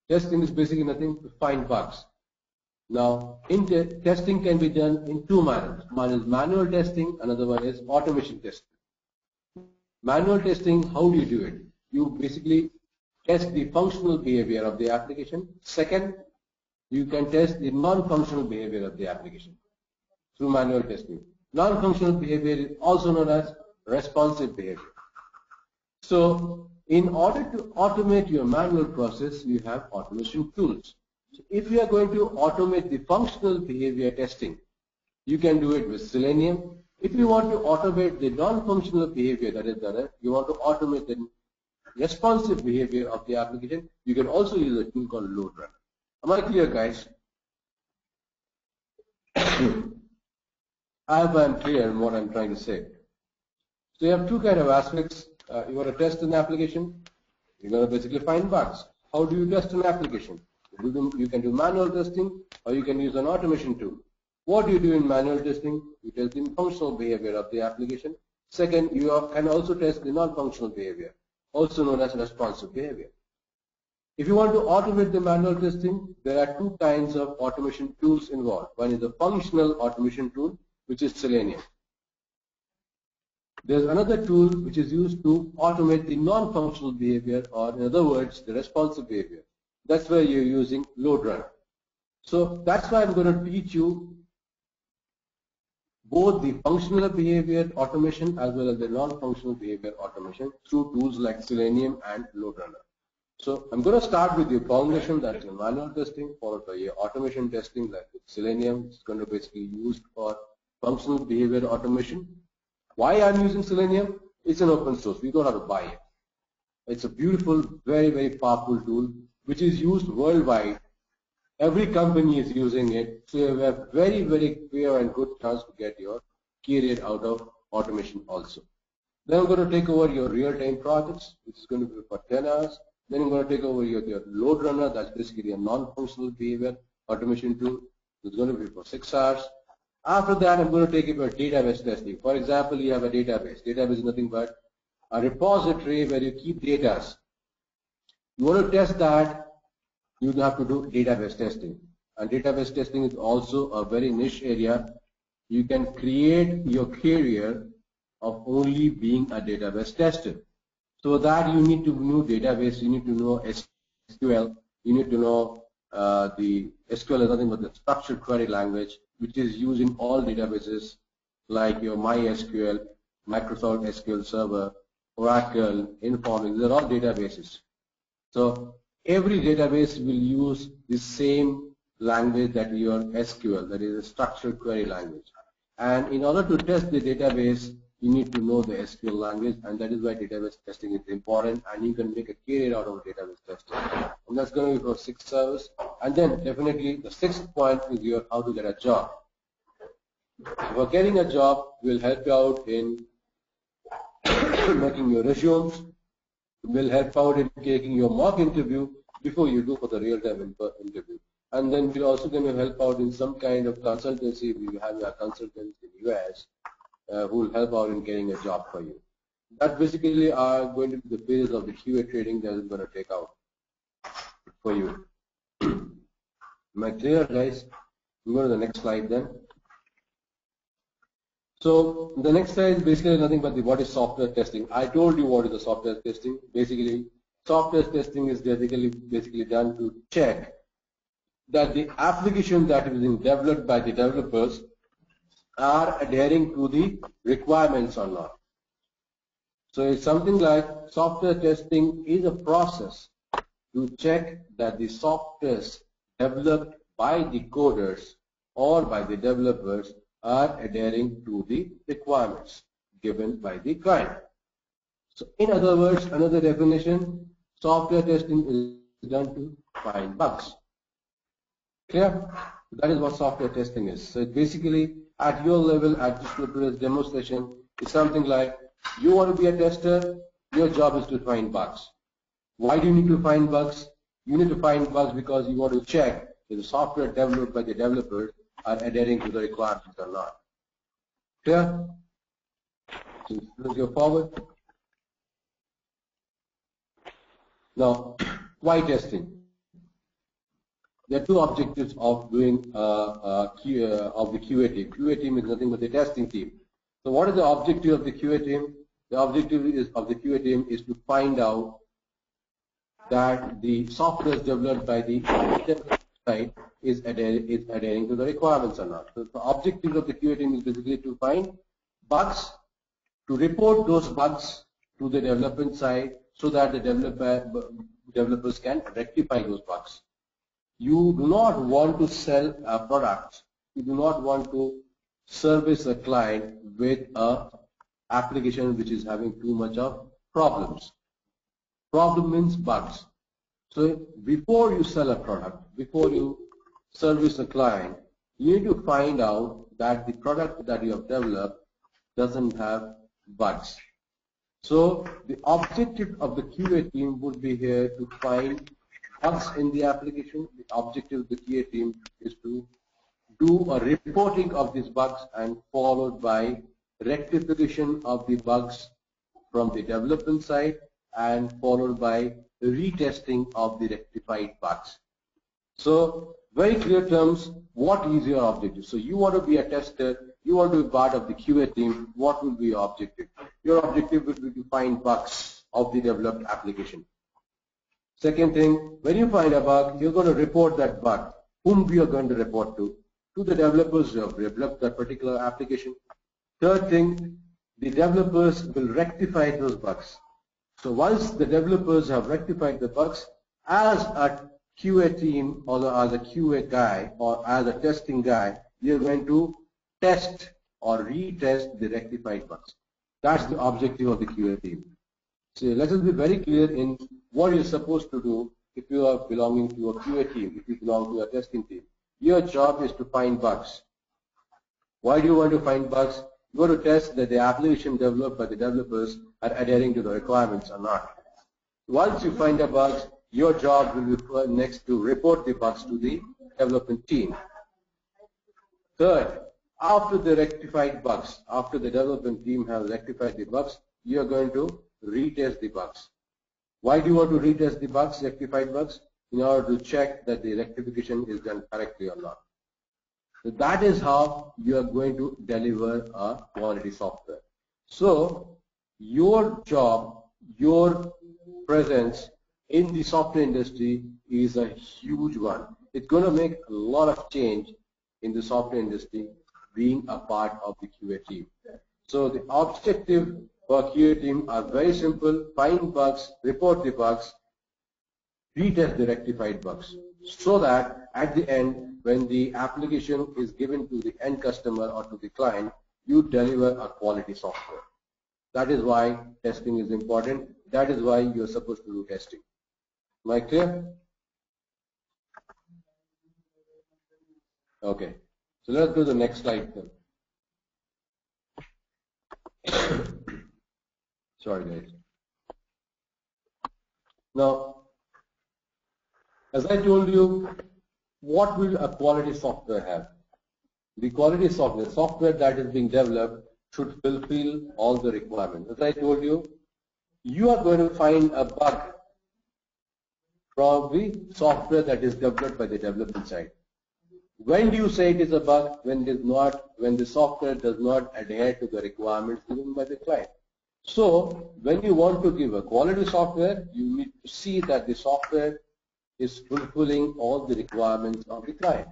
Testing is basically nothing to find bugs. Now, testing can be done in two manners. One is manual testing, another one is automation testing. Manual testing, how do you do it? You basically test the functional behavior of the application. Second, you can test the non-functional behavior of the application through manual testing. Non-functional behavior is also known as responsive behavior. So in order to automate your manual process, you have automation tools. So if you are going to automate the functional behavior testing, you can do it with Selenium. If you want to automate the non-functional behavior, that is, you want to automate the responsive behavior of the application, you can also use a tool called load runner. Am I clear, guys? I hope I'm clear in what I'm trying to say. So you have two kind of aspects. You want to test an application, you're going to basically find bugs. How do you test an application? You can do manual testing, or you can use an automation tool. What do you do in manual testing? You test the functional behavior of the application. Second, you can also test the non-functional behavior, also known as responsive behavior. If you want to automate the manual testing, there are two kinds of automation tools involved. One is the functional automation tool, which is Selenium. There's another tool which is used to automate the non-functional behavior, or in other words, the responsive behavior. That's where you're using load runner. So that's why I'm going to teach you both the functional behavior automation as well as the non-functional behavior automation through tools like Selenium and load runner. So I'm going to start with the foundation, that's your manual testing, followed by your automation testing like with Selenium. It's going to basically be used for functional behavior automation. Why I'm using Selenium? It's an open source. We don't have to buy it. It's a beautiful, very, very powerful tool which is used worldwide. Every company is using it, so you have a very, very clear and good chance to get your career out of automation also. Then I'm going to take over your real-time projects, which is going to be for 10 hours. Then I'm going to take over your load runner, that's basically a non-functional behavior automation tool. It's going to be for 6 hours. After that, I'm going to take over database testing. For example, you have a database. Database is nothing but a repository where you keep data. You want to test that, you have to do database testing. And database testing is also a very niche area. You can create your career of only being a database tester. So that you need to know database, you need to know SQL, you need to know the SQL is nothing but the structured query language, which is used in all databases like your MySQL, Microsoft SQL Server, Oracle, Informatica, they're all databases. So every database will use the same language that your SQL, that is a structured query language. And in order to test the database, you need to know the SQL language, and that is why database testing is important, and you can make a career out of database testing. And that's going to be for 6 hours. And then definitely the 6th point is your how to get a job. For getting a job, will help you out in making your resumes, will help out in taking your mock interview before you go for the real-time interview. And then we're also going to help out in some kind of consultancy. We have a consultant in US who will help out in getting a job for you. That basically are going to be the phases of the QA training that is going to take out for you. Am I clear, guys? We go to the next slide then. So the next slide is basically nothing but what is software testing. I told you what is the software testing. Basically, software testing is basically done to check that the application that is being developed by the developers are adhering to the requirements or not. So it's something like software testing is a process to check that the softwares developed by the coders or by the developers are adhering to the requirements given by the client. So in other words, another definition, software testing is done to find bugs. Clear? That is what software testing is. So basically, at your level, at this demonstration, it's something like you want to be a tester, your job is to find bugs. Why do you need to find bugs? You need to find bugs because you want to check if the software developed by the developers are adhering to the requirements or not. Clear? So let's go forward. Now, why testing? There are two objectives of doing of the QA team. QA team is nothing but the testing team. So what is the objective of the QA team? The objective of the QA team is to find out that the software developed by the side is adhering to the requirements or not. So the objective of the QA team is basically to find bugs, to report those bugs to the development side so that the developers can rectify those bugs. You do not want to sell a product. You do not want to service a client with an application which is having too much of problems. Problem means bugs. So before you sell a product, before you service a client, you need to find out that the product that you have developed doesn't have bugs. So the objective of the QA team would be here to find bugs in the application. The objective of the QA team is to do a reporting of these bugs and followed by rectification of the bugs from the development side and followed by retesting of the rectified bugs. So very clear terms, what is your objective? So you want to be a tester, you want to be part of the QA team, what will be your objective? Your objective will be to find bugs of the developed application. Second thing, when you find a bug, you're going to report that bug. Whom we are going to report to? To the developers who have developed that particular application. Third thing, the developers will rectify those bugs. So once the developers have rectified the bugs, as a QA team or as a QA guy or as a testing guy, you're going to test or retest the rectified bugs. That's the objective of the QA team. So let us be very clear in what you're supposed to do if you are belonging to a QA team, if you belong to a testing team. Your job is to find bugs. Why do you want to find bugs? You want to test that the application developed by the developers are adhering to the requirements or not. Once you find the bugs, your job will be next to report the bugs to the development team. Third, after the rectified bugs, after the development team has rectified the bugs, you are going to retest the bugs. Why do you want to retest the bugs, rectified bugs? In order to check that the rectification is done correctly or not. So that is how you are going to deliver a quality software. So your job, your presence in the software industry is a huge one. It's going to make a lot of change in the software industry being a part of the QA team. So the objective for QA team are very simple: find bugs, report the bugs, retest the rectified bugs, so that at the end, when the application is given to the end customer or to the client, you deliver a quality software. That is why testing is important. That is why you are supposed to do testing. Am I clear? Okay. So let's go to the next slide then. Sorry guys. Now, as I told you, what will a quality software have? The quality software that is being developed should fulfill all the requirements. As I told you, you are going to find a bug from the software that is developed by the development side. When do you say it is a bug? When the software does not adhere to the requirements given by the client. So when you want to give a quality software, you need to see that the software is fulfilling all the requirements of the client.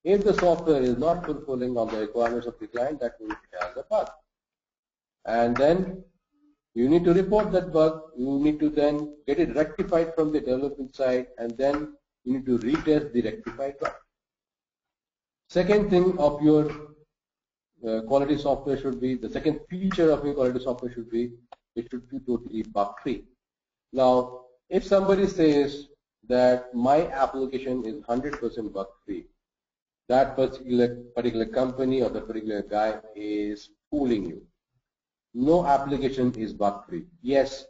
If the software is not fulfilling all the requirements of the client, that means it has a bug. And then you need to report that bug. You need to then get it rectified from the development side, and then you need to retest the rectified bug. Second thing of your quality software should be, the second feature of your quality software should be, it should be totally bug free. Now, if somebody says that my application is 100% bug free, that particular company or the particular guy is fooling you. No application is bug free. Yes,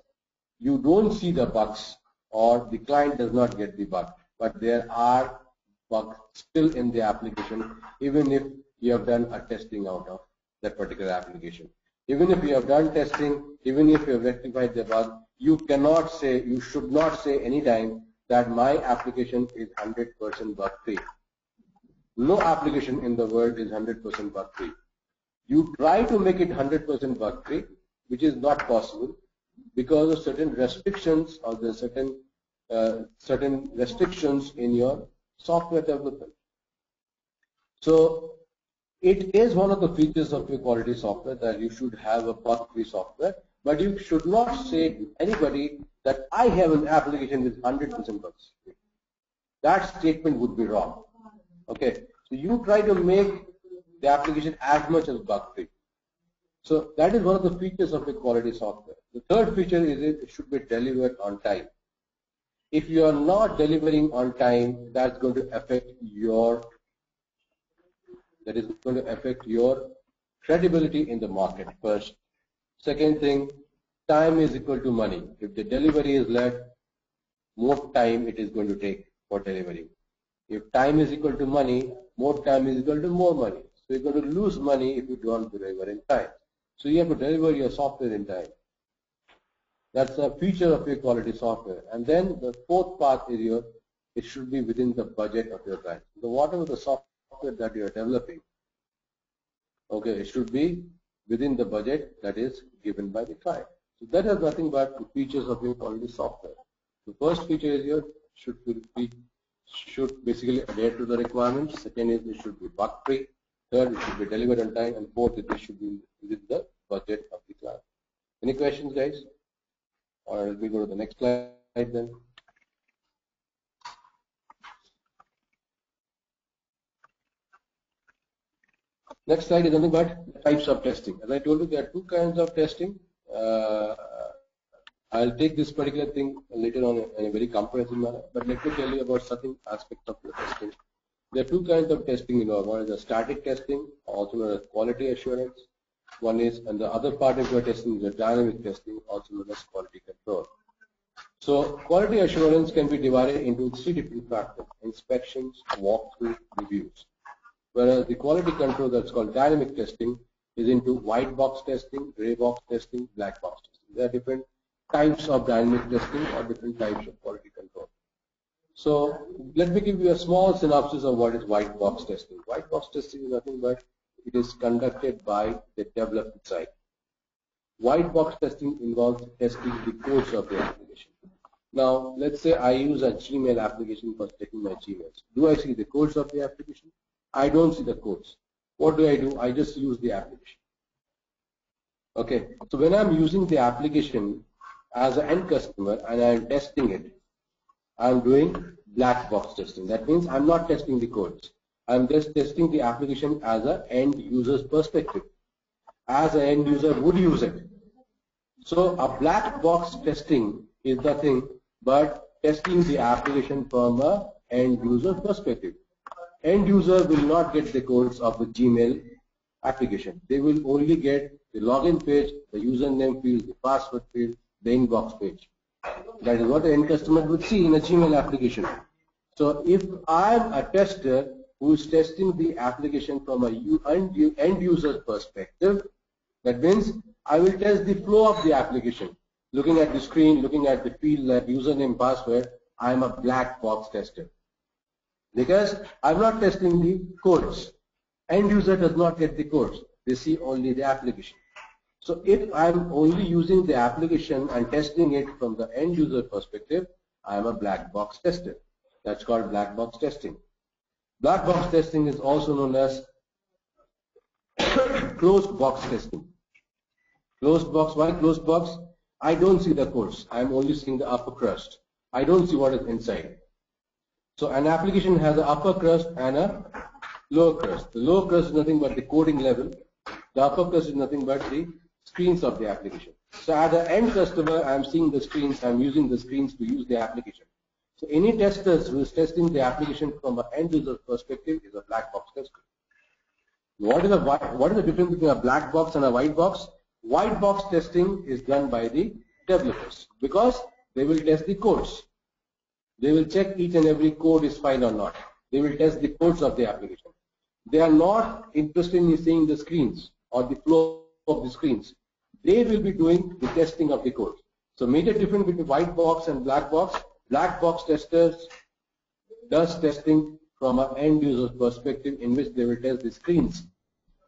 you don't see the bugs or the client does not get the bug, but there are bugs still in the application, even if you have done a testing out of that particular application. Even if you have done testing, even if you have rectified the bug, you cannot say, you should not say any time that my application is 100% bug free. No application in the world is 100% bug free. You try to make it 100% bug free, which is not possible because of certain restrictions or the certain restrictions in your software development. So it is one of the features of your quality software that you should have a bug-free software, but you should not say to anybody that I have an application with 100% bugs free. That statement would be wrong. Okay, so you try to make the application as much as bug-free. So that is one of the features of a quality software. The third feature is it should be delivered on time. If you are not delivering on time, that's going to affect your credibility in the market first. Second thing, time is equal to money. If the delivery is late, more time it is going to take for delivery. If time is equal to money, more time is equal to more money. So you're going to lose money if you don't deliver in time. So you have to deliver your software in time. That's a feature of your quality software. And then the fourth part is it should be within the budget of your client. So whatever the software that you are developing, okay, it should be within the budget that is given by the client. So that is nothing but the features of your quality software. The first feature is should basically adhere to the requirements. Second is it should be bug free. Third, it should be delivered on time. And fourth, it should be within the budget of the client. Any questions, guys? Or we go to the next slide then. Next slide is nothing but types of testing. As I told you, there are two kinds of testing. I'll take this particular thing later on in a very comprehensive manner, but let me tell you about certain aspects of the testing. There are two kinds of testing involved. One is the static testing, also known as quality assurance. One is, and the other part of your testing is the dynamic testing, also known as quality control. So quality assurance can be divided into three different factors: inspections, walkthrough, reviews. Whereas the quality control, that's called dynamic testing, is into white box testing, gray box testing, black box testing. There are different types of dynamic testing or different types of quality control. So let me give you a small synopsis of what is white box testing. White box testing is nothing but it is conducted by the development side. White box testing involves testing the codes of the application. Now, let's say I use a Gmail application for checking my Gmails. Do I see the codes of the application? I don't see the codes. What do? I just use the application. Okay, so when I'm using the application as an end customer and I'm testing it, I'm doing black box testing. That means I'm not testing the codes. I'm just testing the application as an end user's perspective, as an end user would use it. So a black box testing is nothing but testing the application from an end user perspective. End user will not get the codes of the Gmail application. They will only get the login page, the username field, the password field, the inbox page. That is what the end customer would see in a Gmail application. So if I'm a tester who is testing the application from an end user perspective, that means I will test the flow of the application. Looking at the screen, looking at the field like username, password, I am a black box tester. Because I'm not testing the codes. End user does not get the codes. They see only the application. So if I'm only using the application and testing it from the end user perspective, I'm a black box tester. That's called black box testing. Black box testing is also known as closed box testing. Closed box, why closed box? I don't see the codes. I'm only seeing the upper crust. I don't see what is inside. So an application has an upper crust and a lower crust. The lower crust is nothing but the coding level. The upper crust is nothing but the screens of the application. So as an end customer, I'm seeing the screens, I'm using the screens to use the application. So any testers who is testing the application from an end user perspective is a black box tester. What is the difference between a black box and a white box? White box testing is done by the developers because they will test the codes. They will check each and every code is fine or not. They will test the codes of the application. They are not interested in seeing the screens or the flow of the screens. They will be doing the testing of the code. So major difference between white box and black box. Black box testers does testing from an end user perspective in which they will test the screens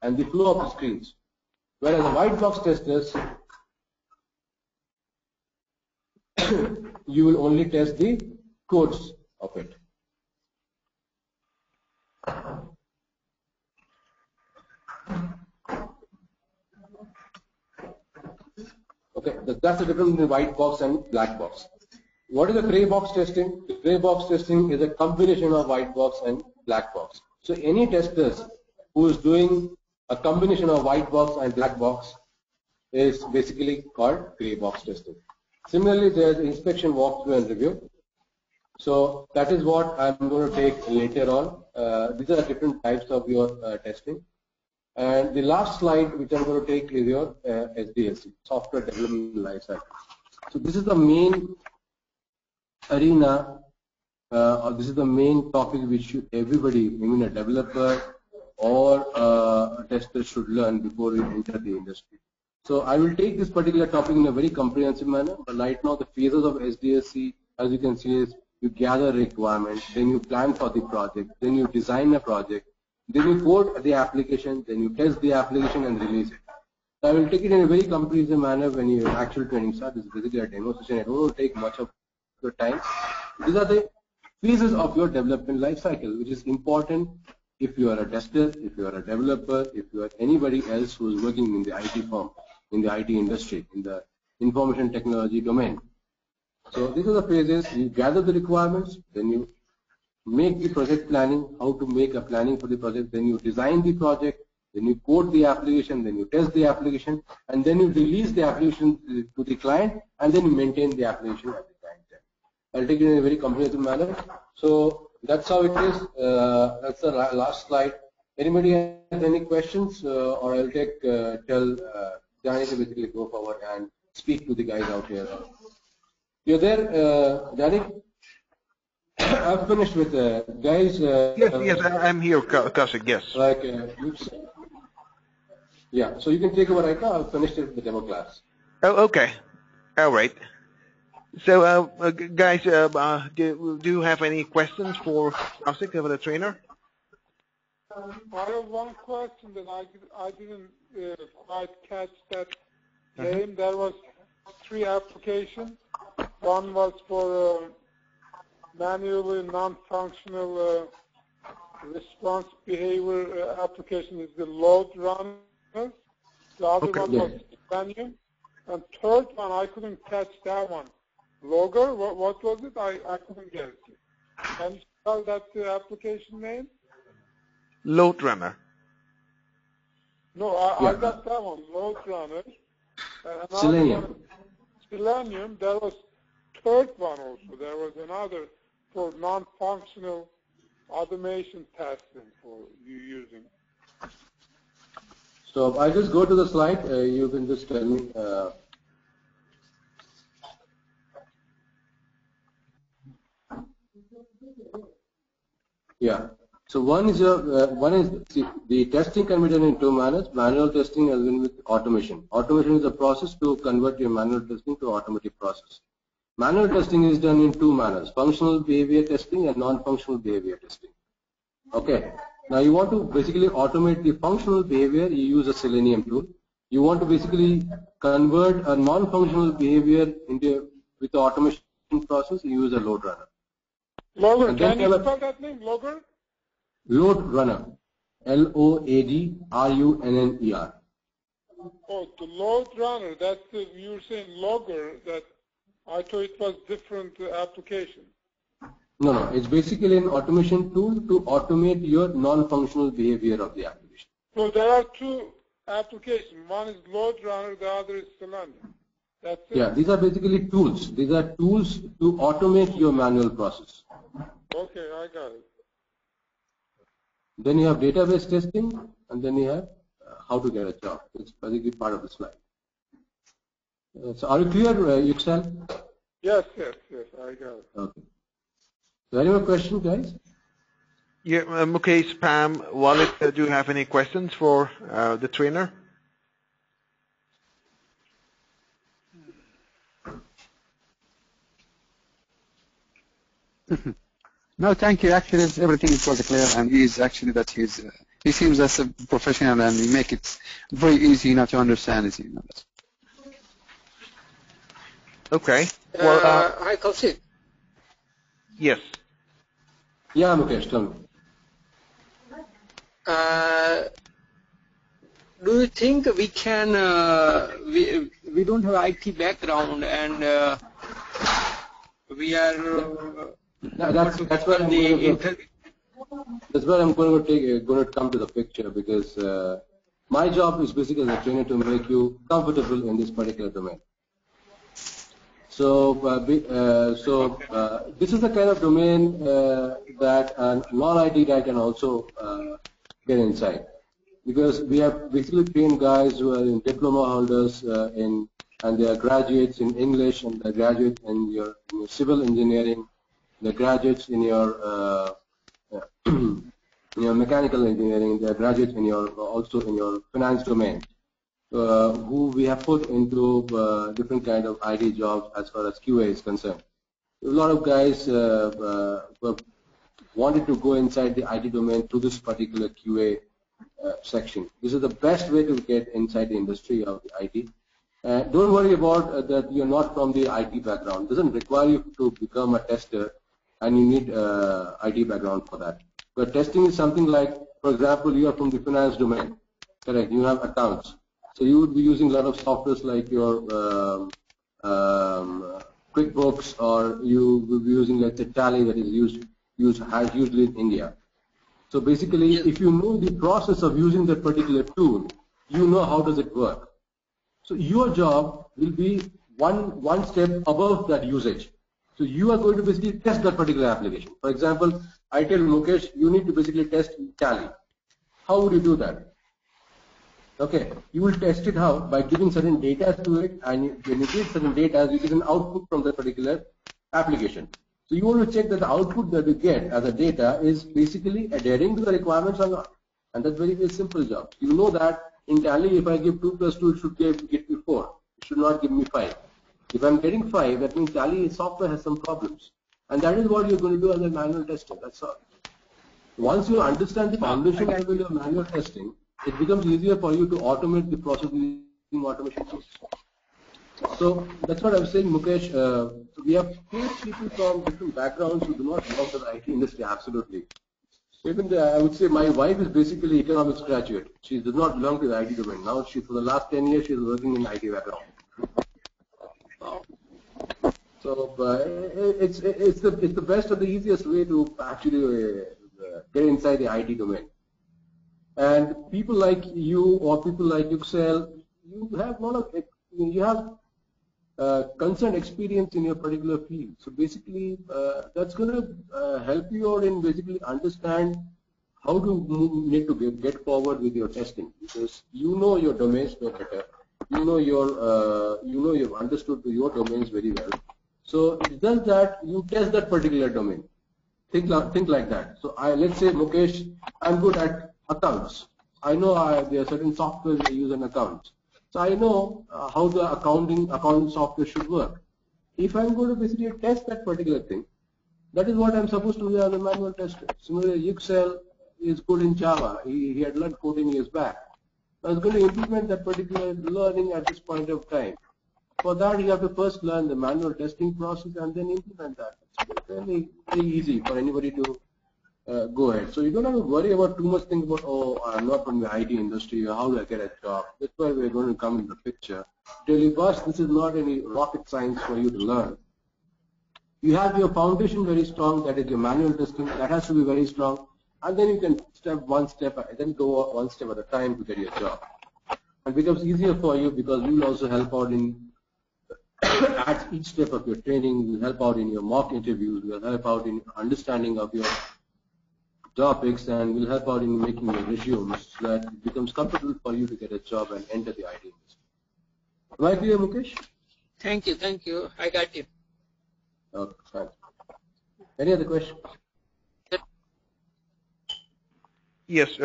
and the flow of the screens. Whereas the white box testers, you will only test the codes of it. Okay, that's the difference between white box and black box. What is the gray box testing? The gray box testing is a combination of white box and black box. So any testers who is doing a combination of white box and black box is basically called gray box testing. Similarly, there is inspection, walkthrough, and review. So that is what I'm going to take later on. These are different types of your testing. And the last slide which I'm going to take is your SDLC, Software Development Lifecycle. So this is the main arena, or this is the main topic which everybody, even a developer or a tester, should learn before you enter the industry. So I will take this particular topic in a very comprehensive manner. But right now, the phases of SDLC, as you can see, is you gather requirements, then you plan for the project, then you design a project, then you code the application, then you test the application and release it. So I will take it in a very comprehensive manner when your actual training starts. This is basically a demo session. I don't want to take much of your time. These are the phases of your development life cycle, which is important if you are a tester, if you are a developer, if you are anybody else who is working in the IT firm, in the IT industry, in the information technology domain. So these are the phases. You gather the requirements, then you make the project planning, how to make a planning for the project, then you design the project, then you code the application, then you test the application, and then you release the application to the client, and then you maintain the application at the client end. I'll take it in a very comprehensive manner. So that's how it is. That's the last slide. Anybody has any questions, or I'll tell Danny to basically go forward and speak to the guys out here. You're there, Danny? I've finished with guys. Yes, I'm here, Kaushik. Yes. Like, yeah. So you can take over right now. I've finished it with the demo class. Oh, okay. All right. So, guys, do you have any questions for Kaushik, for the trainer? I have one question that I didn't quite catch that name. There was 3 applications. One was for manually non-functional response behavior application is the load runner. The other one was Selenium. And third one, I couldn't catch that one. Logger, what was it? I couldn't get it. Can you spell that application name? Load runner. No, I got that one, load runner. Selenium. Selenium, there was third one also. There was another for non-functional automation testing for you using. So I just go to the slide. You can just tell me. Yeah. So one is the testing can be done in 2 manners. Manual testing as in with automation. Automation is a process to convert your manual testing to automatic process. Manual testing is done in 2 manners: functional behavior testing and non-functional behavior testing. Okay. Now you want to basically automate the functional behavior. You use a Selenium tool. You want to basically convert a non-functional behavior into with the automation process. You use a load runner. Logger. Can you spell that name? Logger. Load runner, LOADRUNNER. Oh, the load runner. That's you were saying logger. That I thought it was different application. No. It's basically an automation tool to automate your non-functional behavior of the application. So there are 2 applications. One is load runner. The other is Selenium. That's it. Yeah, these are basically tools. These are tools to automate your manual process. Okay, I got it. Then you have database testing, and then you have how to get a job. It's basically part of the slide. So are you clear, Yuxel? Yes, I got it. Okay. So any more questions, guys? Yeah, Mukesh, Pam, Walid, do you have any questions for the trainer? No, thank you. Actually, everything is very clear, and he seems as a professional, and we make it very easy not to understand it. Okay. Well, hi, Kaushik. Yes. Yeah, Mukesh, tell me. Do you think we can? We don't have IT background, and we are. That's where I'm going to come to the picture, because my job is basically as a trainer to make you comfortable in this particular domain. So, this is the kind of domain that a non-IT guy can also get inside, because we have basically trained guys who are in diploma holders and they are graduates in English, and they're graduates in your civil engineering. The graduates in your mechanical engineering, the graduates in also in your finance domain, who we have put into different kind of IT jobs as far as QA is concerned. A lot of guys wanted to go inside the IT domain to this particular QA section. This is the best way to get inside the industry of the IT. Don't worry about that you're not from the IT background. It doesn't require you to become a tester, and you need IT background for that. But testing is something like, for example, you are from the finance domain, correct? You have accounts. So you would be using a lot of softwares like your QuickBooks, or you will be using like the Tally that is used usually in India. So basically, if you know the process of using that particular tool, you know how does it work. So your job will be one step above that usage. So you are going to basically test that particular application. For example, I tell Mukesh, you need to basically test Tally. How would you do that? Okay, you will test it how? By giving certain data to it, and when you give certain data, you get an output from that particular application. So you want to check that the output that you get as a data is basically adhering to the requirements or not. And that's very simple job. You know that in Tally, if I give 2 plus 2, it should get me 4. It should not give me 5. If I'm getting 5, that means Tally software has some problems. And that is what you're going to do as a manual tester. That's all. Once you understand the foundation level of manual testing, it becomes easier for you to automate the process using automation tools. So that's what I was saying, Mukesh. We have people from different backgrounds who do not belong to the IT industry, absolutely. Even I would say my wife is basically economics graduate. She does not belong to the IT domain. Now, for the last 10 years, she's working in IT background. So it's the best or the easiest way to actually get inside the IT domain. And people like you or people like Yuxel, you have concerned experience in your particular field. So basically, that's going to help you out in basically understand how to need to get forward with your testing, because you know your domains better. You know you've understood your domains very well. So it does that you test that particular domain. Think like that. So let's say, Mukesh, I'm good at accounts. I know there are certain softwares I use in accounts. So I know how the accounting software should work. If I'm going to basically test that particular thing, that is what I'm supposed to do as a manual tester. Similarly, Yuxel is good in Java. He had learned 14 years back. I was going to implement that particular learning at this point of time. For that, you have to first learn the manual testing process and then implement that. It's very easy for anybody to go ahead. So you don't have to worry about too much things about, oh, I'm not from the IT industry, how do I get a job? That's why we're going to come in the picture. Tell you, boss, this is not any rocket science for you to learn. You have your foundation very strong, that is your manual testing, that has to be very strong. And then you can go one step at a time to get your job. It becomes easier for you because we will also help out in at each step of your training. We'll help out in your mock interviews. We'll help out in understanding of your topics, and we'll help out in making your resumes so that it becomes comfortable for you to get a job and enter the IT industry. Am I clear, Mukesh? Thank you. I got it. Okay, fine. Any other questions? Yes,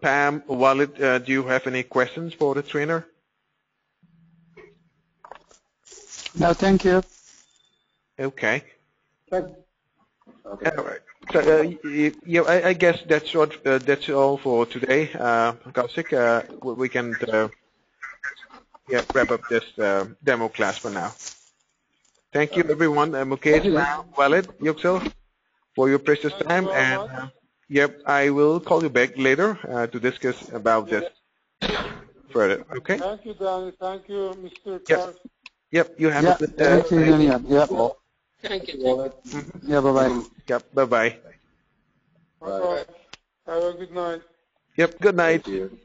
Pam, Walid, do you have any questions for the trainer? No, thank you. Okay. Okay. All right. So, yeah, I guess that's all for today, Kaushik. We can wrap up this demo class for now. Thank you, everyone. Mukesh, Walid, Yuxel, for your precious time. And yep, I will call you back later to discuss about this further. Okay. Thank you, Danny. Thank you, Mr. Clark. Yep. You have a good day. Thank you, Daniel. Yep. Thank you. Yeah. Bye-bye. Yep. Bye-bye. Bye-bye. Have a good night. Yep. Good night. Thank you.